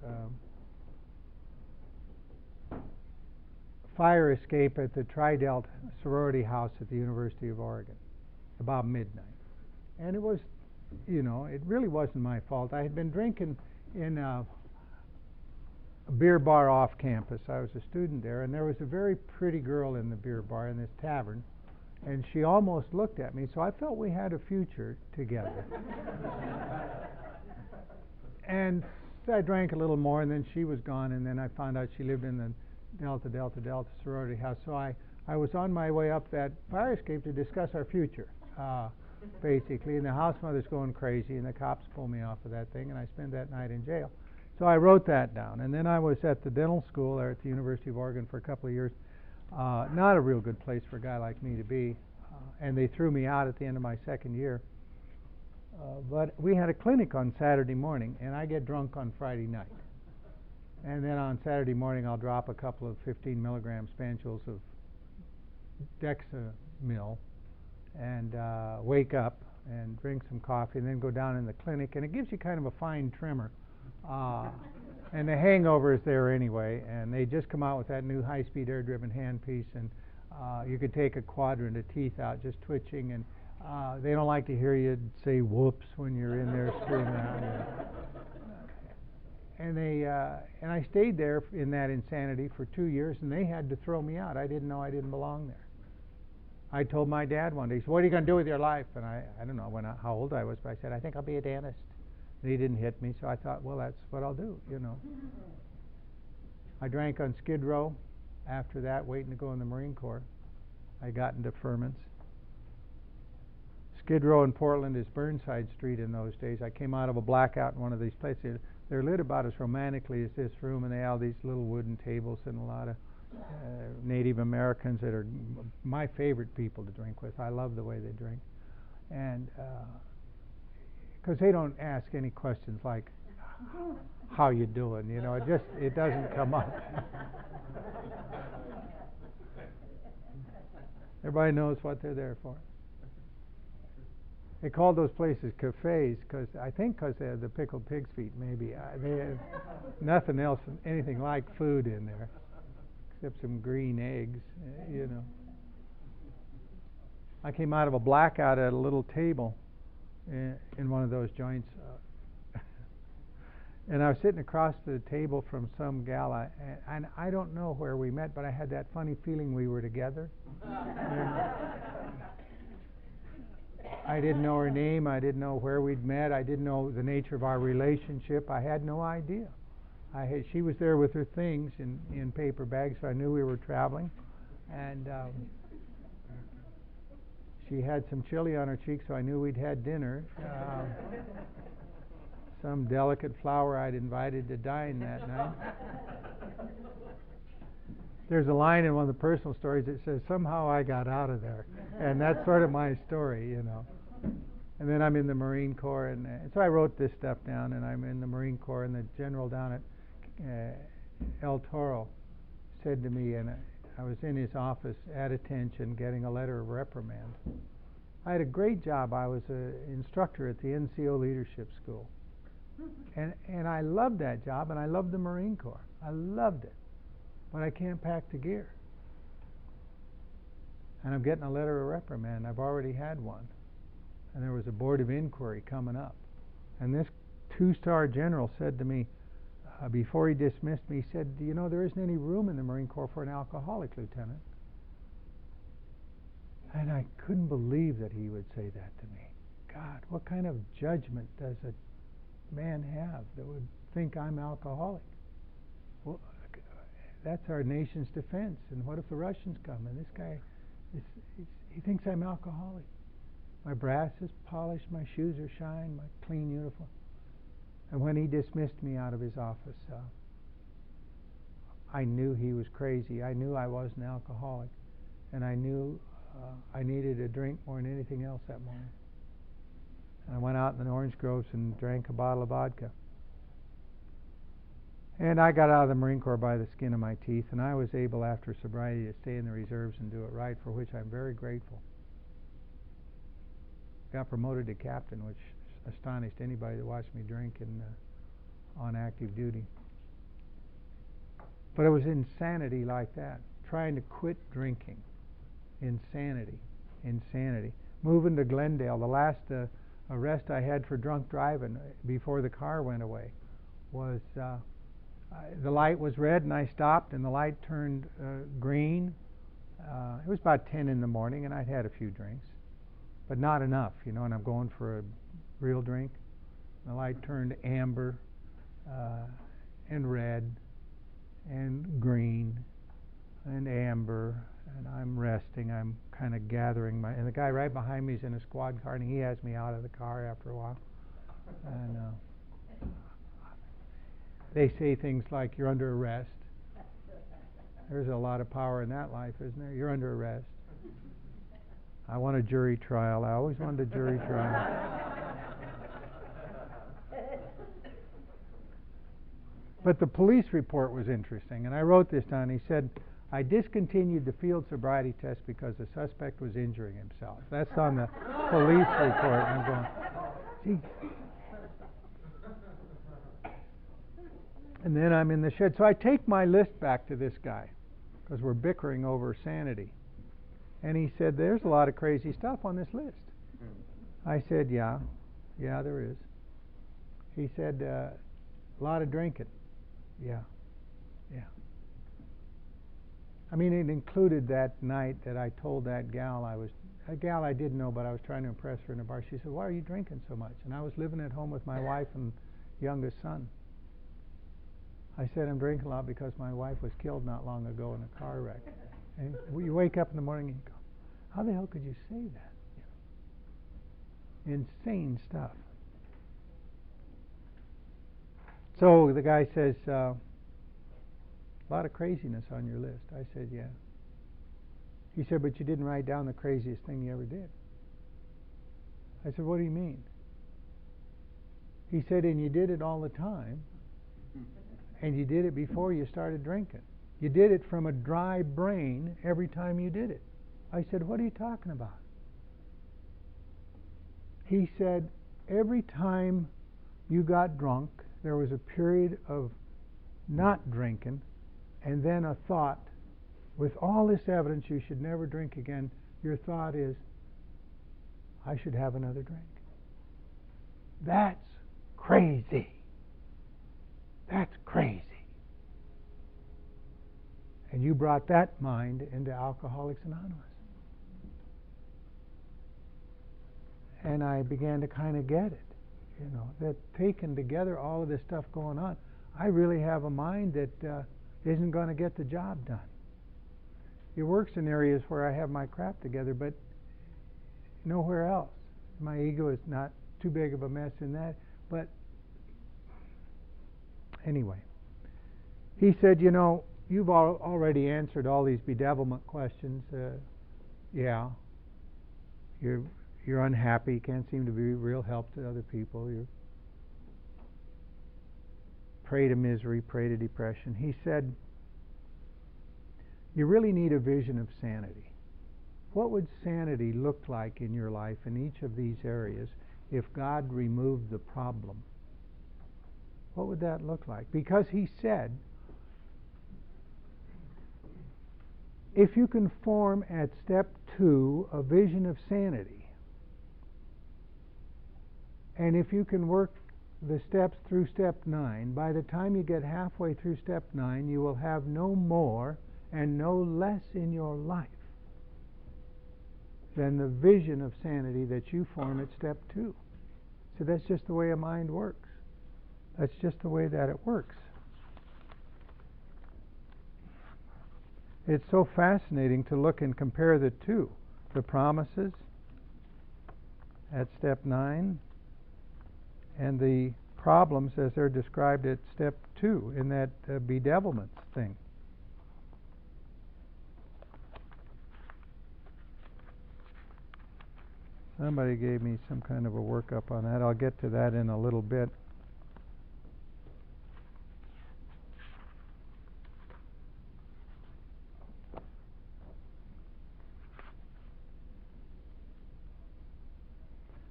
fire escape at the Tri-Delt sorority house at the University of Oregon, about midnight. And it was, it really wasn't my fault. I had been drinking in a beer bar off campus. I was a student there, and there was a very pretty girl in the beer bar in this tavern, and she almost looked at me, so I felt we had a future together. And I drank a little more, and then she was gone, and then I found out she lived in the Delta sorority house. So I was on my way up that fire escape to discuss our future, basically, and the house mother's going crazy, and the cops pull me off of that thing, and I spend that night in jail. So I wrote that down, and then I was at the dental school there at the University of Oregon for a couple of years. Not a real good place for a guy like me to be, and they threw me out at the end of my second year. But we had a clinic on Saturday morning, and I get drunk on Friday night. And then on Saturday morning, I'll drop a couple of 15 milligram spansules of Dexamil and wake up and drink some coffee and then go down in the clinic. And it gives you kind of a fine trimmer. And the hangover is there anyway. And they just come out with that new high-speed air-driven handpiece. And you could take a quadrant of teeth out just twitching. And they don't like to hear you say whoops when you're in there screaming out. And I stayed there in that insanity for 2 years, and they had to throw me out. I didn't know I didn't belong there. I told my dad one day, he said, "What are you going to do with your life?" And I don't know how old I was, but I said, "I think I'll be a dentist." And he didn't hit me, so I thought, well, that's what I'll do, I drank on Skid Row. After that, waiting to go in the Marine Corps, I got into ferments. Skid Row in Portland is Burnside Street in those days. I came out of a blackout in one of these places. They're lit about as romantically as this room, and they have these little wooden tables and a lot of Native Americans that are my favorite people to drink with. I love the way they drink. And because they don't ask any questions like, how you doing? It doesn't come up. Everybody knows what they're there for. They called those places cafes because they had the pickled pig's feet. Maybe they had nothing else, anything like food in there, except some green eggs. I came out of a blackout at a little table in one of those joints, and I was sitting across the table from some gal, and I don't know where we met, but I had that funny feeling we were together. I didn't know her name. I didn't know where we'd met. I didn't know the nature of our relationship. I had no idea. She was there with her things in paper bags, so I knew we were traveling. And she had some chili on her cheeks, so I knew we'd had dinner. Some delicate flower I'd invited to dine that night. There's a line in one of the personal stories that says, "Somehow I got out of there." And that's sort of my story, And then I'm in the Marine Corps, and so I wrote this stuff down, and I'm in the Marine Corps, and the general down at El Toro said to me, and I was in his office at attention getting a letter of reprimand. I had a great job. I was an instructor at the NCO Leadership School. And I loved that job, and I loved the Marine Corps. I loved it. But I can't pack the gear. And I'm getting a letter of reprimand. I've already had one. And there was a board of inquiry coming up. And this 2-star general said to me, before he dismissed me, he said, there isn't any room in the Marine Corps for an alcoholic, Lieutenant. And I couldn't believe that he would say that to me. God, what kind of judgment does a man have that would think I'm alcoholic? Well, that's our nation's defense. And what if the Russians come and this guy, he thinks I'm alcoholic? My brass is polished, my shoes are shined, my clean uniform. And when he dismissed me out of his office, I knew he was crazy. I knew I was an alcoholic. And I knew I needed a drink more than anything else that morning. And I went out in the orange groves and drank a bottle of vodka. And I got out of the Marine Corps by the skin of my teeth, and I was able, after sobriety, to stay in the reserves and do it right, for which I'm very grateful. Got promoted to captain, which astonished anybody that watched me drink on active duty. But it was insanity like that, trying to quit drinking. Insanity. Moving to Glendale, the last arrest I had for drunk driving before the car went away was the light was red and I stopped and the light turned green. It was about 10 in the morning and I'd had a few drinks, but not enough, and I'm going for a real drink. The light turned amber and red and green and amber, and I'm resting. I'm kind of gathering and the guy right behind me is in a squad car, and he has me out of the car after a while. And they say things like, "You're under arrest." There's a lot of power in that life, isn't there? You're under arrest. I want a jury trial. I always wanted a jury trial. But the police report was interesting, and I wrote this down. He said, "I discontinued the field sobriety test because the suspect was injuring himself." That's on the police report. And I'm going, gee. And then I'm in the shed. So I take my list back to this guy, because we're bickering over sanity. And he said, "There's a lot of crazy stuff on this list." I said, yeah, there is. He said, "A lot of drinking." Yeah. I mean, it included that night that I told that gal a gal I didn't know, but I was trying to impress her in a bar. She said, "Why are you drinking so much?" And I was living at home with my wife and youngest son. I said, "I'm drinking a lot because my wife was killed not long ago in a car wreck." And you wake up in the morning and you go, how the hell could you say that? Insane stuff. So the guy says, "A lot of craziness on your list." I said, "Yeah." He said, "But you didn't write down the craziest thing you ever did." I said, "What do you mean?" He said, "And you did it all the time, and you did it before you started drinking. You did it from a dry brain every time you did it." I said, "What are you talking about?" He said, "Every time you got drunk, there was a period of not drinking, and then a thought, with all this evidence you should never drink again, your thought is, I should have another drink." That's crazy. That's crazy. And you brought that mind into Alcoholics Anonymous. And I began to kind of get it, that taken together, all of this stuff going on, I really have a mind that isn't going to get the job done. It works in areas where I have my crap together, but nowhere else. My ego is not too big of a mess in that. But anyway, he said, "You've already answered all these bedevilment questions. Yeah, you're unhappy. You can't seem to be real help to other people. You prey to misery, prey to depression." He said, "You really need a vision of sanity. What would sanity look like in your life in each of these areas if God removed the problem? What would that look like?" Because he said, if you can form at step 2 a vision of sanity, and if you can work the steps through step 9, by the time you get halfway through step 9, you will have no more and no less in your life than the vision of sanity that you form at step 2. So that's just the way a mind works. That's just the way that it works. It's so fascinating to look and compare the two. The promises at step 9 and the problems as they're described at step 2 in that bedevilment thing. Somebody gave me some kind of a workup on that. I'll get to that in a little bit.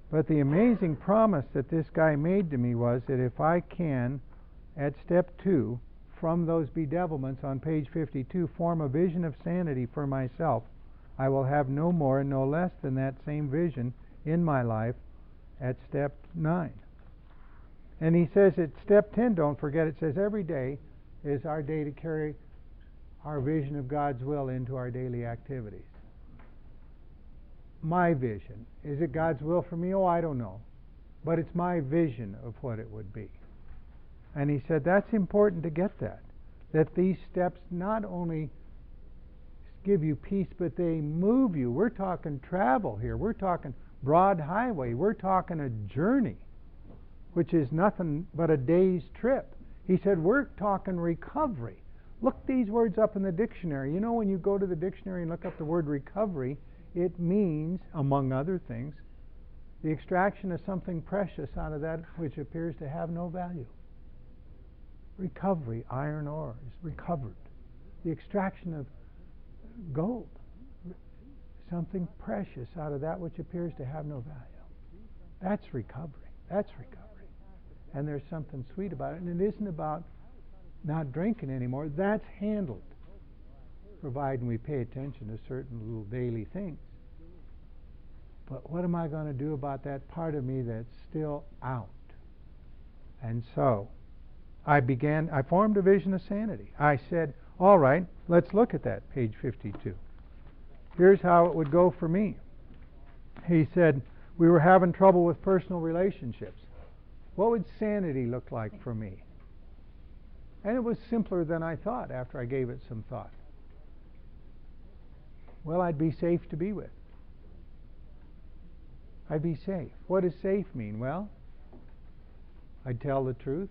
But the amazing promise that this guy made to me was that if I can, at step 2, from those bedevilments on page 52, form a vision of sanity for myself, I will have no more and no less than that same vision in my life at step 9. And he says at step 10, don't forget, it says every day is our day to carry our vision of God's will into our daily activities. My vision. Is it God's will for me? Oh, I don't know. But it's my vision of what it would be. And he said that's important to get that. That these steps not only give you peace, but they move you. We're talking travel here. We're talking broad highway. We're talking a journey, which is nothing but a day's trip. He said we're talking recovery. Look these words up in the dictionary. You know, when you go to the dictionary and look up the word recovery, it means, among other things, the extraction of something precious out of that which appears to have no value. Recovery, iron ore is recovered. The extraction of gold, something precious out of that which appears to have no value. That's recovery. That's recovery. And there's something sweet about it. And it isn't about not drinking anymore. That's handled, providing we pay attention to certain little daily things. But what am I going to do about that part of me that's still out? And so I formed a vision of sanity. I said, all right, let's look at that, page 52. Here's how it would go for me. He said, we were having trouble with personal relationships. What would sanity look like for me? And it was simpler than I thought after I gave it some thought. Well, I'd be safe to be with. I'd be safe. What does safe mean? Well, I'd tell the truth,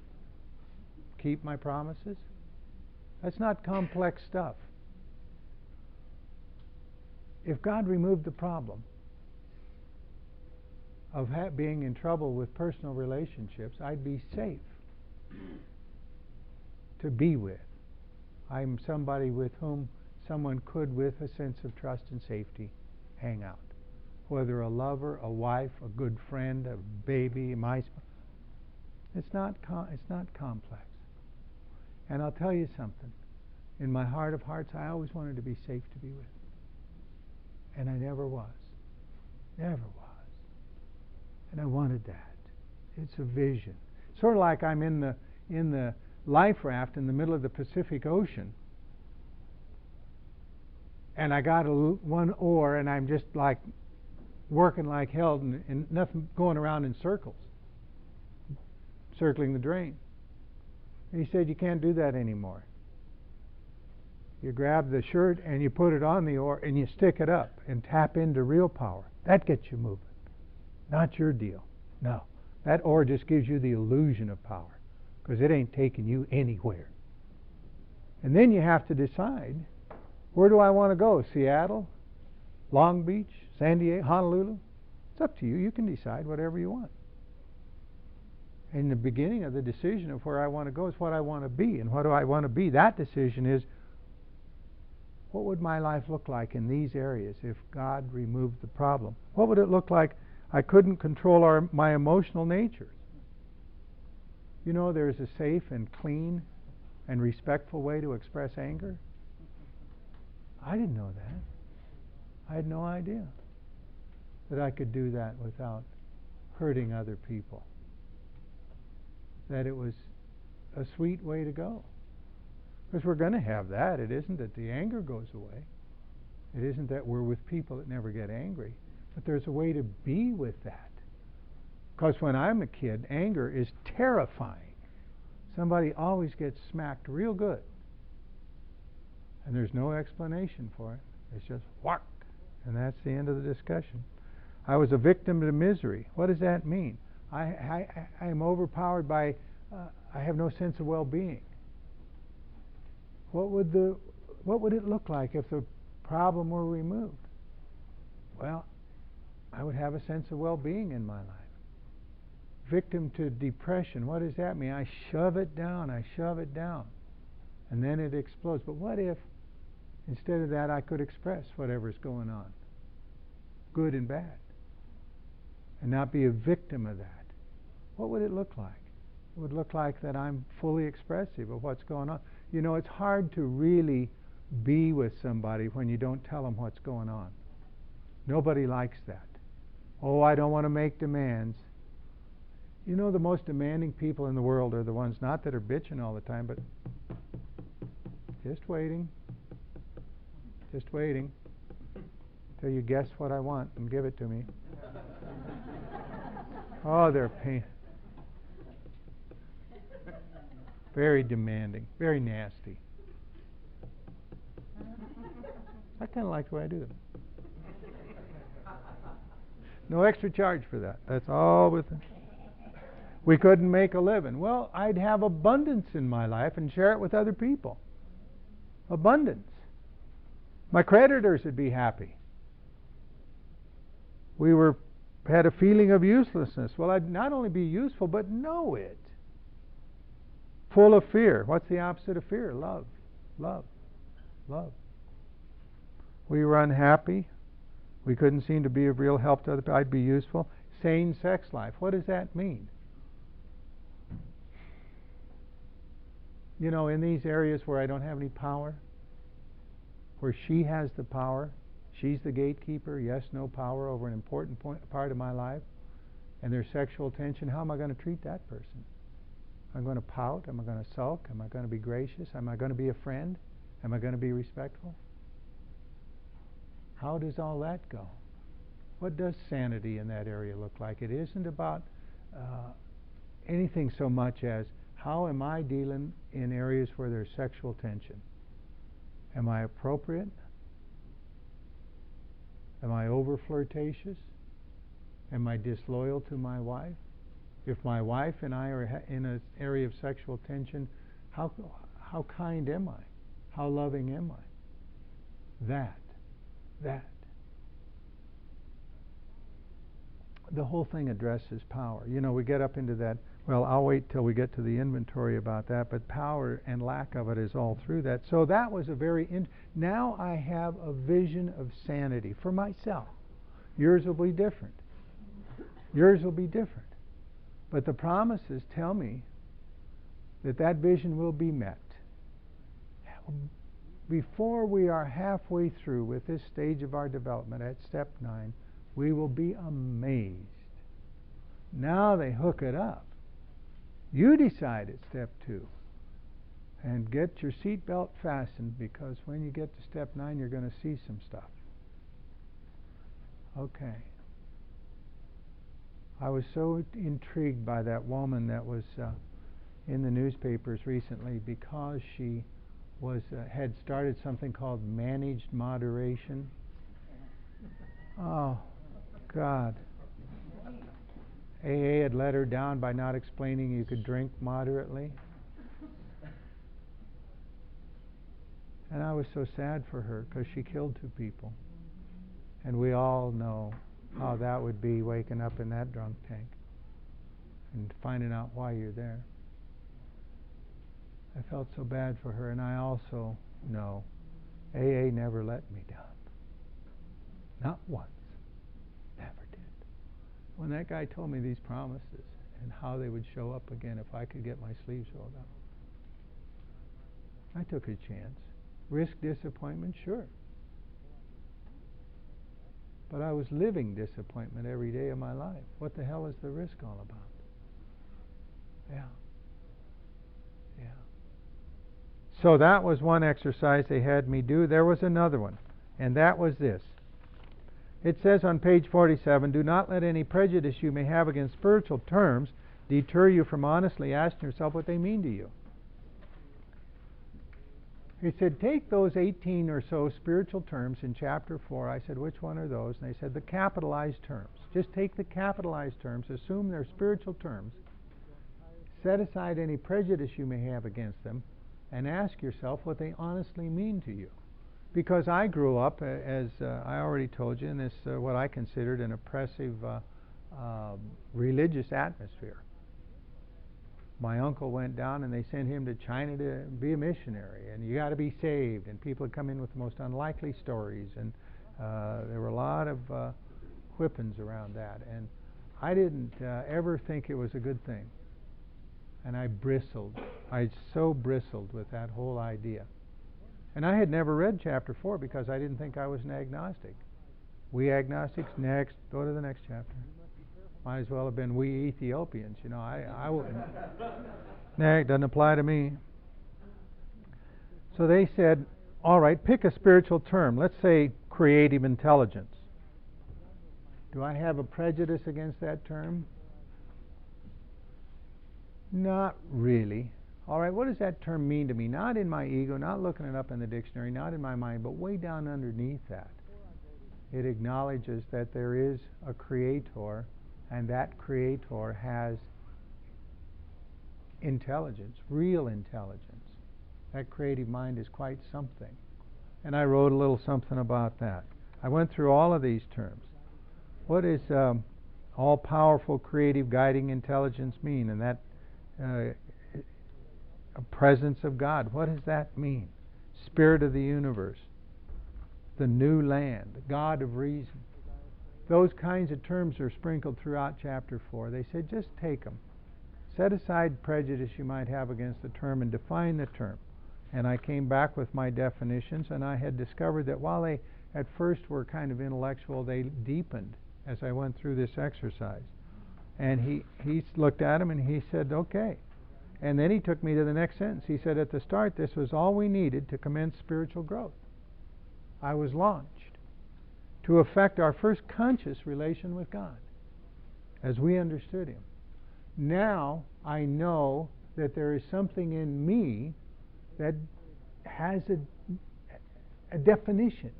keep my promises. That's not complex stuff. If God removed the problem of being in trouble with personal relationships, I'd be safe to be with. I'm somebody with whom someone could, with a sense of trust and safety, hang out. Whether a lover, a wife, a good friend, a baby, it's not complex. And I'll tell you something. In my heart of hearts, I always wanted to be safe to be with. And I never was. Never was. And I wanted that. It's a vision. Sort of like I'm in the life raft in the middle of the Pacific Ocean. And I got one oar, and I'm just like working like hell and nothing, going around in circles, circling the drain. And he said, you can't do that anymore. You grab the shirt and you put it on the oar and you stick it up and tap into real power. That gets you moving. Not your deal. No. That oar just gives you the illusion of power because it ain't taking you anywhere. And then you have to decide, where do I want to go? Seattle? Long Beach? San Diego? Honolulu? It's up to you. You can decide whatever you want. And the beginning of the decision of where I want to go is what I want to be. And what do I want to be? That decision is, what would my life look like in these areas if God removed the problem? What would it look like? I couldn't control my emotional natures. You know, there's a safe and clean and respectful way to express anger. I didn't know that. I had no idea that I could do that without hurting other people. That it was a sweet way to go. Because we're going to have that. It isn't that the anger goes away. It isn't that we're with people that never get angry. But there's a way to be with that. Because when I'm a kid, anger is terrifying. Somebody always gets smacked real good. And there's no explanation for it. It's just whack. And that's the end of the discussion. I was a victim to misery. What does that mean? I am overpowered by, I have no sense of well-being. What would it look like if the problem were removed? Well, I would have a sense of well-being in my life. Victim to depression, what does that mean? I shove it down, and then it explodes. But what if, instead of that, I could express whatever's going on, good and bad, and not be a victim of that? What would it look like? It would look like that I'm fully expressive of what's going on. You know, it's hard to really be with somebody when you don't tell them what's going on. Nobody likes that. Oh, I don't want to make demands. You know, the most demanding people in the world are the ones not that are bitching all the time, but just waiting till you guess what I want and give it to me. Oh, they're pain. Very demanding, very nasty. I kind of like the way I do them. No extra charge for that. That's all with it. We couldn't make a living. Well, I'd have abundance in my life and share it with other people. Abundance. My creditors would be happy. We had a feeling of uselessness. Well, I'd not only be useful, but know it. Full of fear. What's the opposite of fear? Love. Love. Love. We were unhappy. We couldn't seem to be of real help to other people. I'd be useful. Sane sex life. What does that mean? You know, in these areas where I don't have any power, where she has the power, she's the gatekeeper, yes, no power over an important part of my life, and there's sexual tension, how am I going to treat that person? Am I going to pout? Am I going to sulk? Am I going to be gracious? Am I going to be a friend? Am I going to be respectful? How does all that go? What does sanity in that area look like? It isn't about anything so much as how am I dealing in areas where there's sexual tension? Am I appropriate? Am I over flirtatious? Am I disloyal to my wife? If my wife and I are in an area of sexual tension, how kind am I? How loving am I? That. The whole thing addresses power. You know, we get up into that. Well, I'll wait till we get to the inventory about that, but power and lack of it is all through that. So that was a very... now I have a vision of sanity for myself. Yours will be different. Yours will be different. But the promises tell me that that vision will be met. Before we are halfway through with this stage of our development at step 9, we will be amazed. Now they hook it up. You decide at step 2. And get your seatbelt fastened, because when you get to step 9, you're going to see some stuff. Okay. I was so intrigued by that woman that was in the newspapers recently, because she had started something called managed moderation. Oh, God. AA had let her down by not explaining you could drink moderately. And I was so sad for her, because she killed 2 people. And we all know how that would be, waking up in that drunk tank and finding out why you're there. I felt so bad for her, and I also know AA never let me down. Not once. Never did. When that guy told me these promises and how they would show up again if I could get my sleeves rolled up, I took a chance. Risk disappointment? Sure. But I was living disappointment every day of my life. What the hell is the risk all about? Yeah. So that was one exercise they had me do. There was another one, and that was this. It says on page 47, do not let any prejudice you may have against spiritual terms deter you from honestly asking yourself what they mean to you. He said, take those 18 or so spiritual terms in chapter 4. I said, which one are those? And they said, the capitalized terms. Just take the capitalized terms, assume they're spiritual terms, set aside any prejudice you may have against them, and ask yourself what they honestly mean to you. Because I grew up, as I already told you, in this what I considered an oppressive religious atmosphere. My uncle went down and they sent him to China to be a missionary, and you got to be saved, and people would come in with the most unlikely stories, and there were a lot of whippings around that, and I didn't ever think it was a good thing, and I so bristled with that whole idea. And I had never read chapter 4 because I didn't think I was an agnostic. We agnostics, next, go to the next chapter. Might as well have been we Ethiopians. I wouldn't. Nah, it doesn't apply to me. So they said, all right, pick a spiritual term. Let's say creative intelligence. Do I have a prejudice against that term? Not really. All right, what does that term mean to me? Not in my ego, not looking it up in the dictionary, not in my mind, but way down underneath that. It acknowledges that there is a creator, and that creator has intelligence, real intelligence. That creative mind is quite something. And I wrote a little something about that. I went through all of these terms. What does all-powerful, creative, guiding intelligence mean? And that a presence of God, what does that mean? Spirit of the universe, the new land, the God of reason. Those kinds of terms are sprinkled throughout chapter 4. They said just take them. Set aside prejudice you might have against the term and define the term. And I came back with my definitions, and I had discovered that while they at first were kind of intellectual, they deepened as I went through this exercise. And he looked at them and he said, okay. And then he took me to the next sentence. He said, at the start, this was all we needed to commence spiritual growth. I was launched to effect our first conscious relation with God as we understood Him. Now I know that there is something in me that has a definition,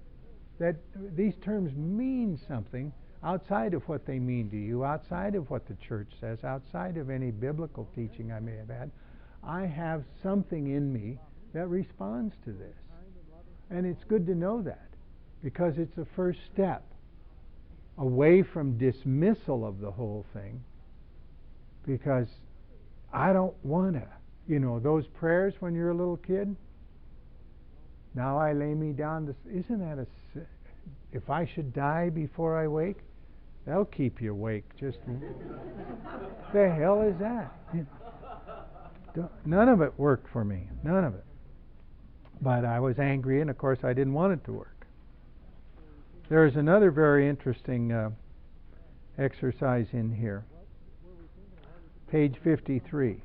that these terms mean something outside of what they mean to you, outside of what the church says, outside of any biblical teaching I may have had. I have something in me that responds to this. And it's good to know that, because it's a first step away from dismissal of the whole thing, because I don't want to, those prayers when you're a little kid, now I lay me down to, isn't that if I should die before I wake, that'll keep you awake. Just the hell is that? None of it worked for me. None of it. But I was angry, and of course I didn't want it to work. There is another very interesting exercise in here. Page 53.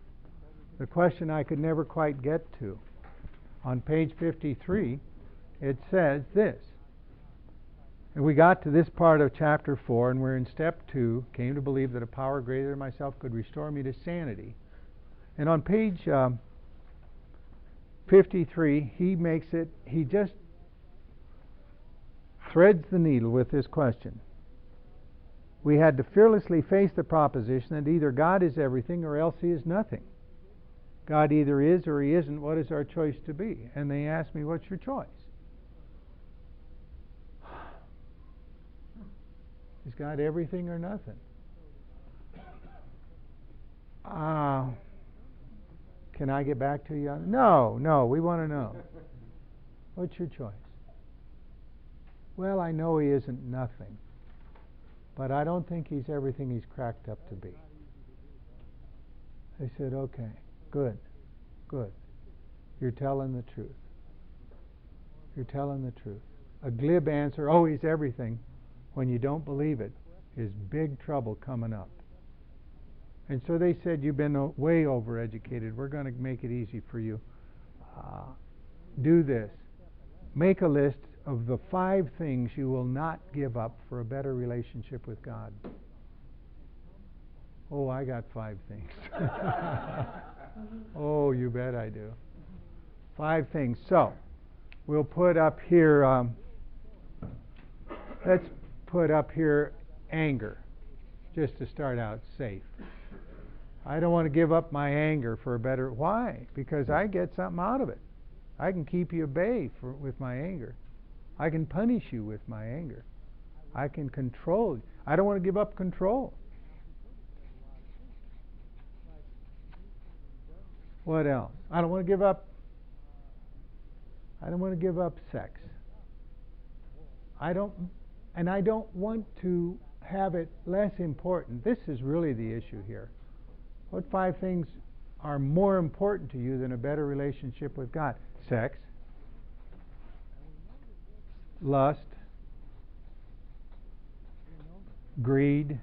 The question I could never quite get to. On page 53, it says this. And we got to this part of chapter 4, and we're in step 2, came to believe that a power greater than myself could restore me to sanity. And on page 53, he just threads the needle with this question. We had to fearlessly face the proposition that either God is everything or else He is nothing. God either is or He isn't. What is our choice to be? And they asked me, what's your choice? Is God everything or nothing? Can I get back to you? No, we want to know. What's your choice? Well, I know He isn't nothing, but I don't think He's everything He's cracked up to be. They said, okay, good. You're telling the truth. You're telling the truth. A glib answer, oh, He's everything, when you don't believe it, is big trouble coming up. And so they said, you've been way overeducated. We're going to make it easy for you. Do this. Make a list of the 5 things you will not give up for a better relationship with God. Oh, I got 5 things. Oh, you bet I do. 5 things. So, we'll put up here, let's put up here anger, just to start out safe. I don't want to give up my anger for a better... Why? Because I get something out of it. I can keep you at bay with my anger. I can punish you with my anger. I can control you. I don't want to give up control. What else? I don't want to give up sex. I don't want to have it less important. This is really the issue here. What 5 things are more important to you than a better relationship with God? Sex, lust, greed,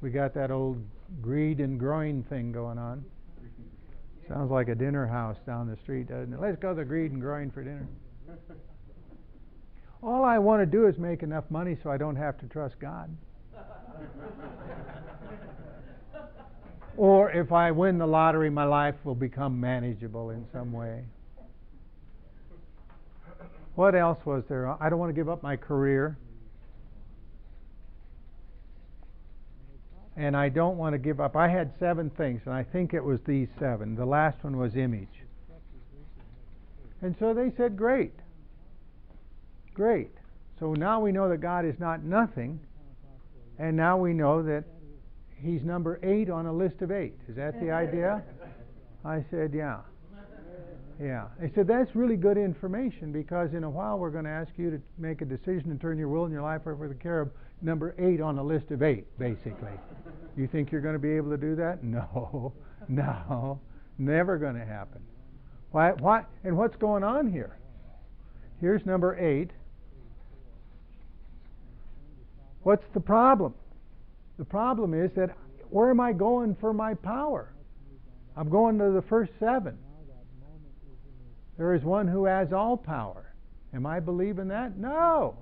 We got that old greed and groin thing going on. Sounds like a dinner house down the street, doesn't it? Let's go to the greed and groin for dinner. All I want to do is make enough money so I don't have to trust God. Or if I win the lottery, my life will become manageable in some way. What else was there? I don't want to give up my career. And I don't want to give up. I had 7 things, and I think it was these 7. The last one was image. And so they said, great. Great. So now we know that God is not nothing, and now we know that He's number 8 on a list of 8. Is that the idea? I said, yeah. Yeah. They said, that's really good information, because in a while we're going to ask you to make a decision and turn your will and your life over to the care of number 8 on a list of 8, basically. You think you're going to be able to do that? No. No. Never going to happen. Why? And what's going on here? Here's number 8. What's the problem? The problem is that where am I going for my power? I'm going to the first 7. There is one who has all power. Am I believing that? No.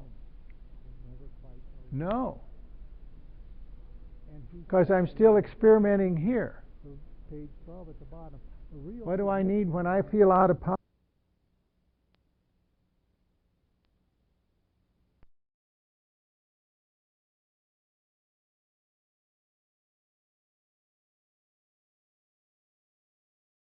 No. Because I'm still experimenting here. What do I need when I feel out of power?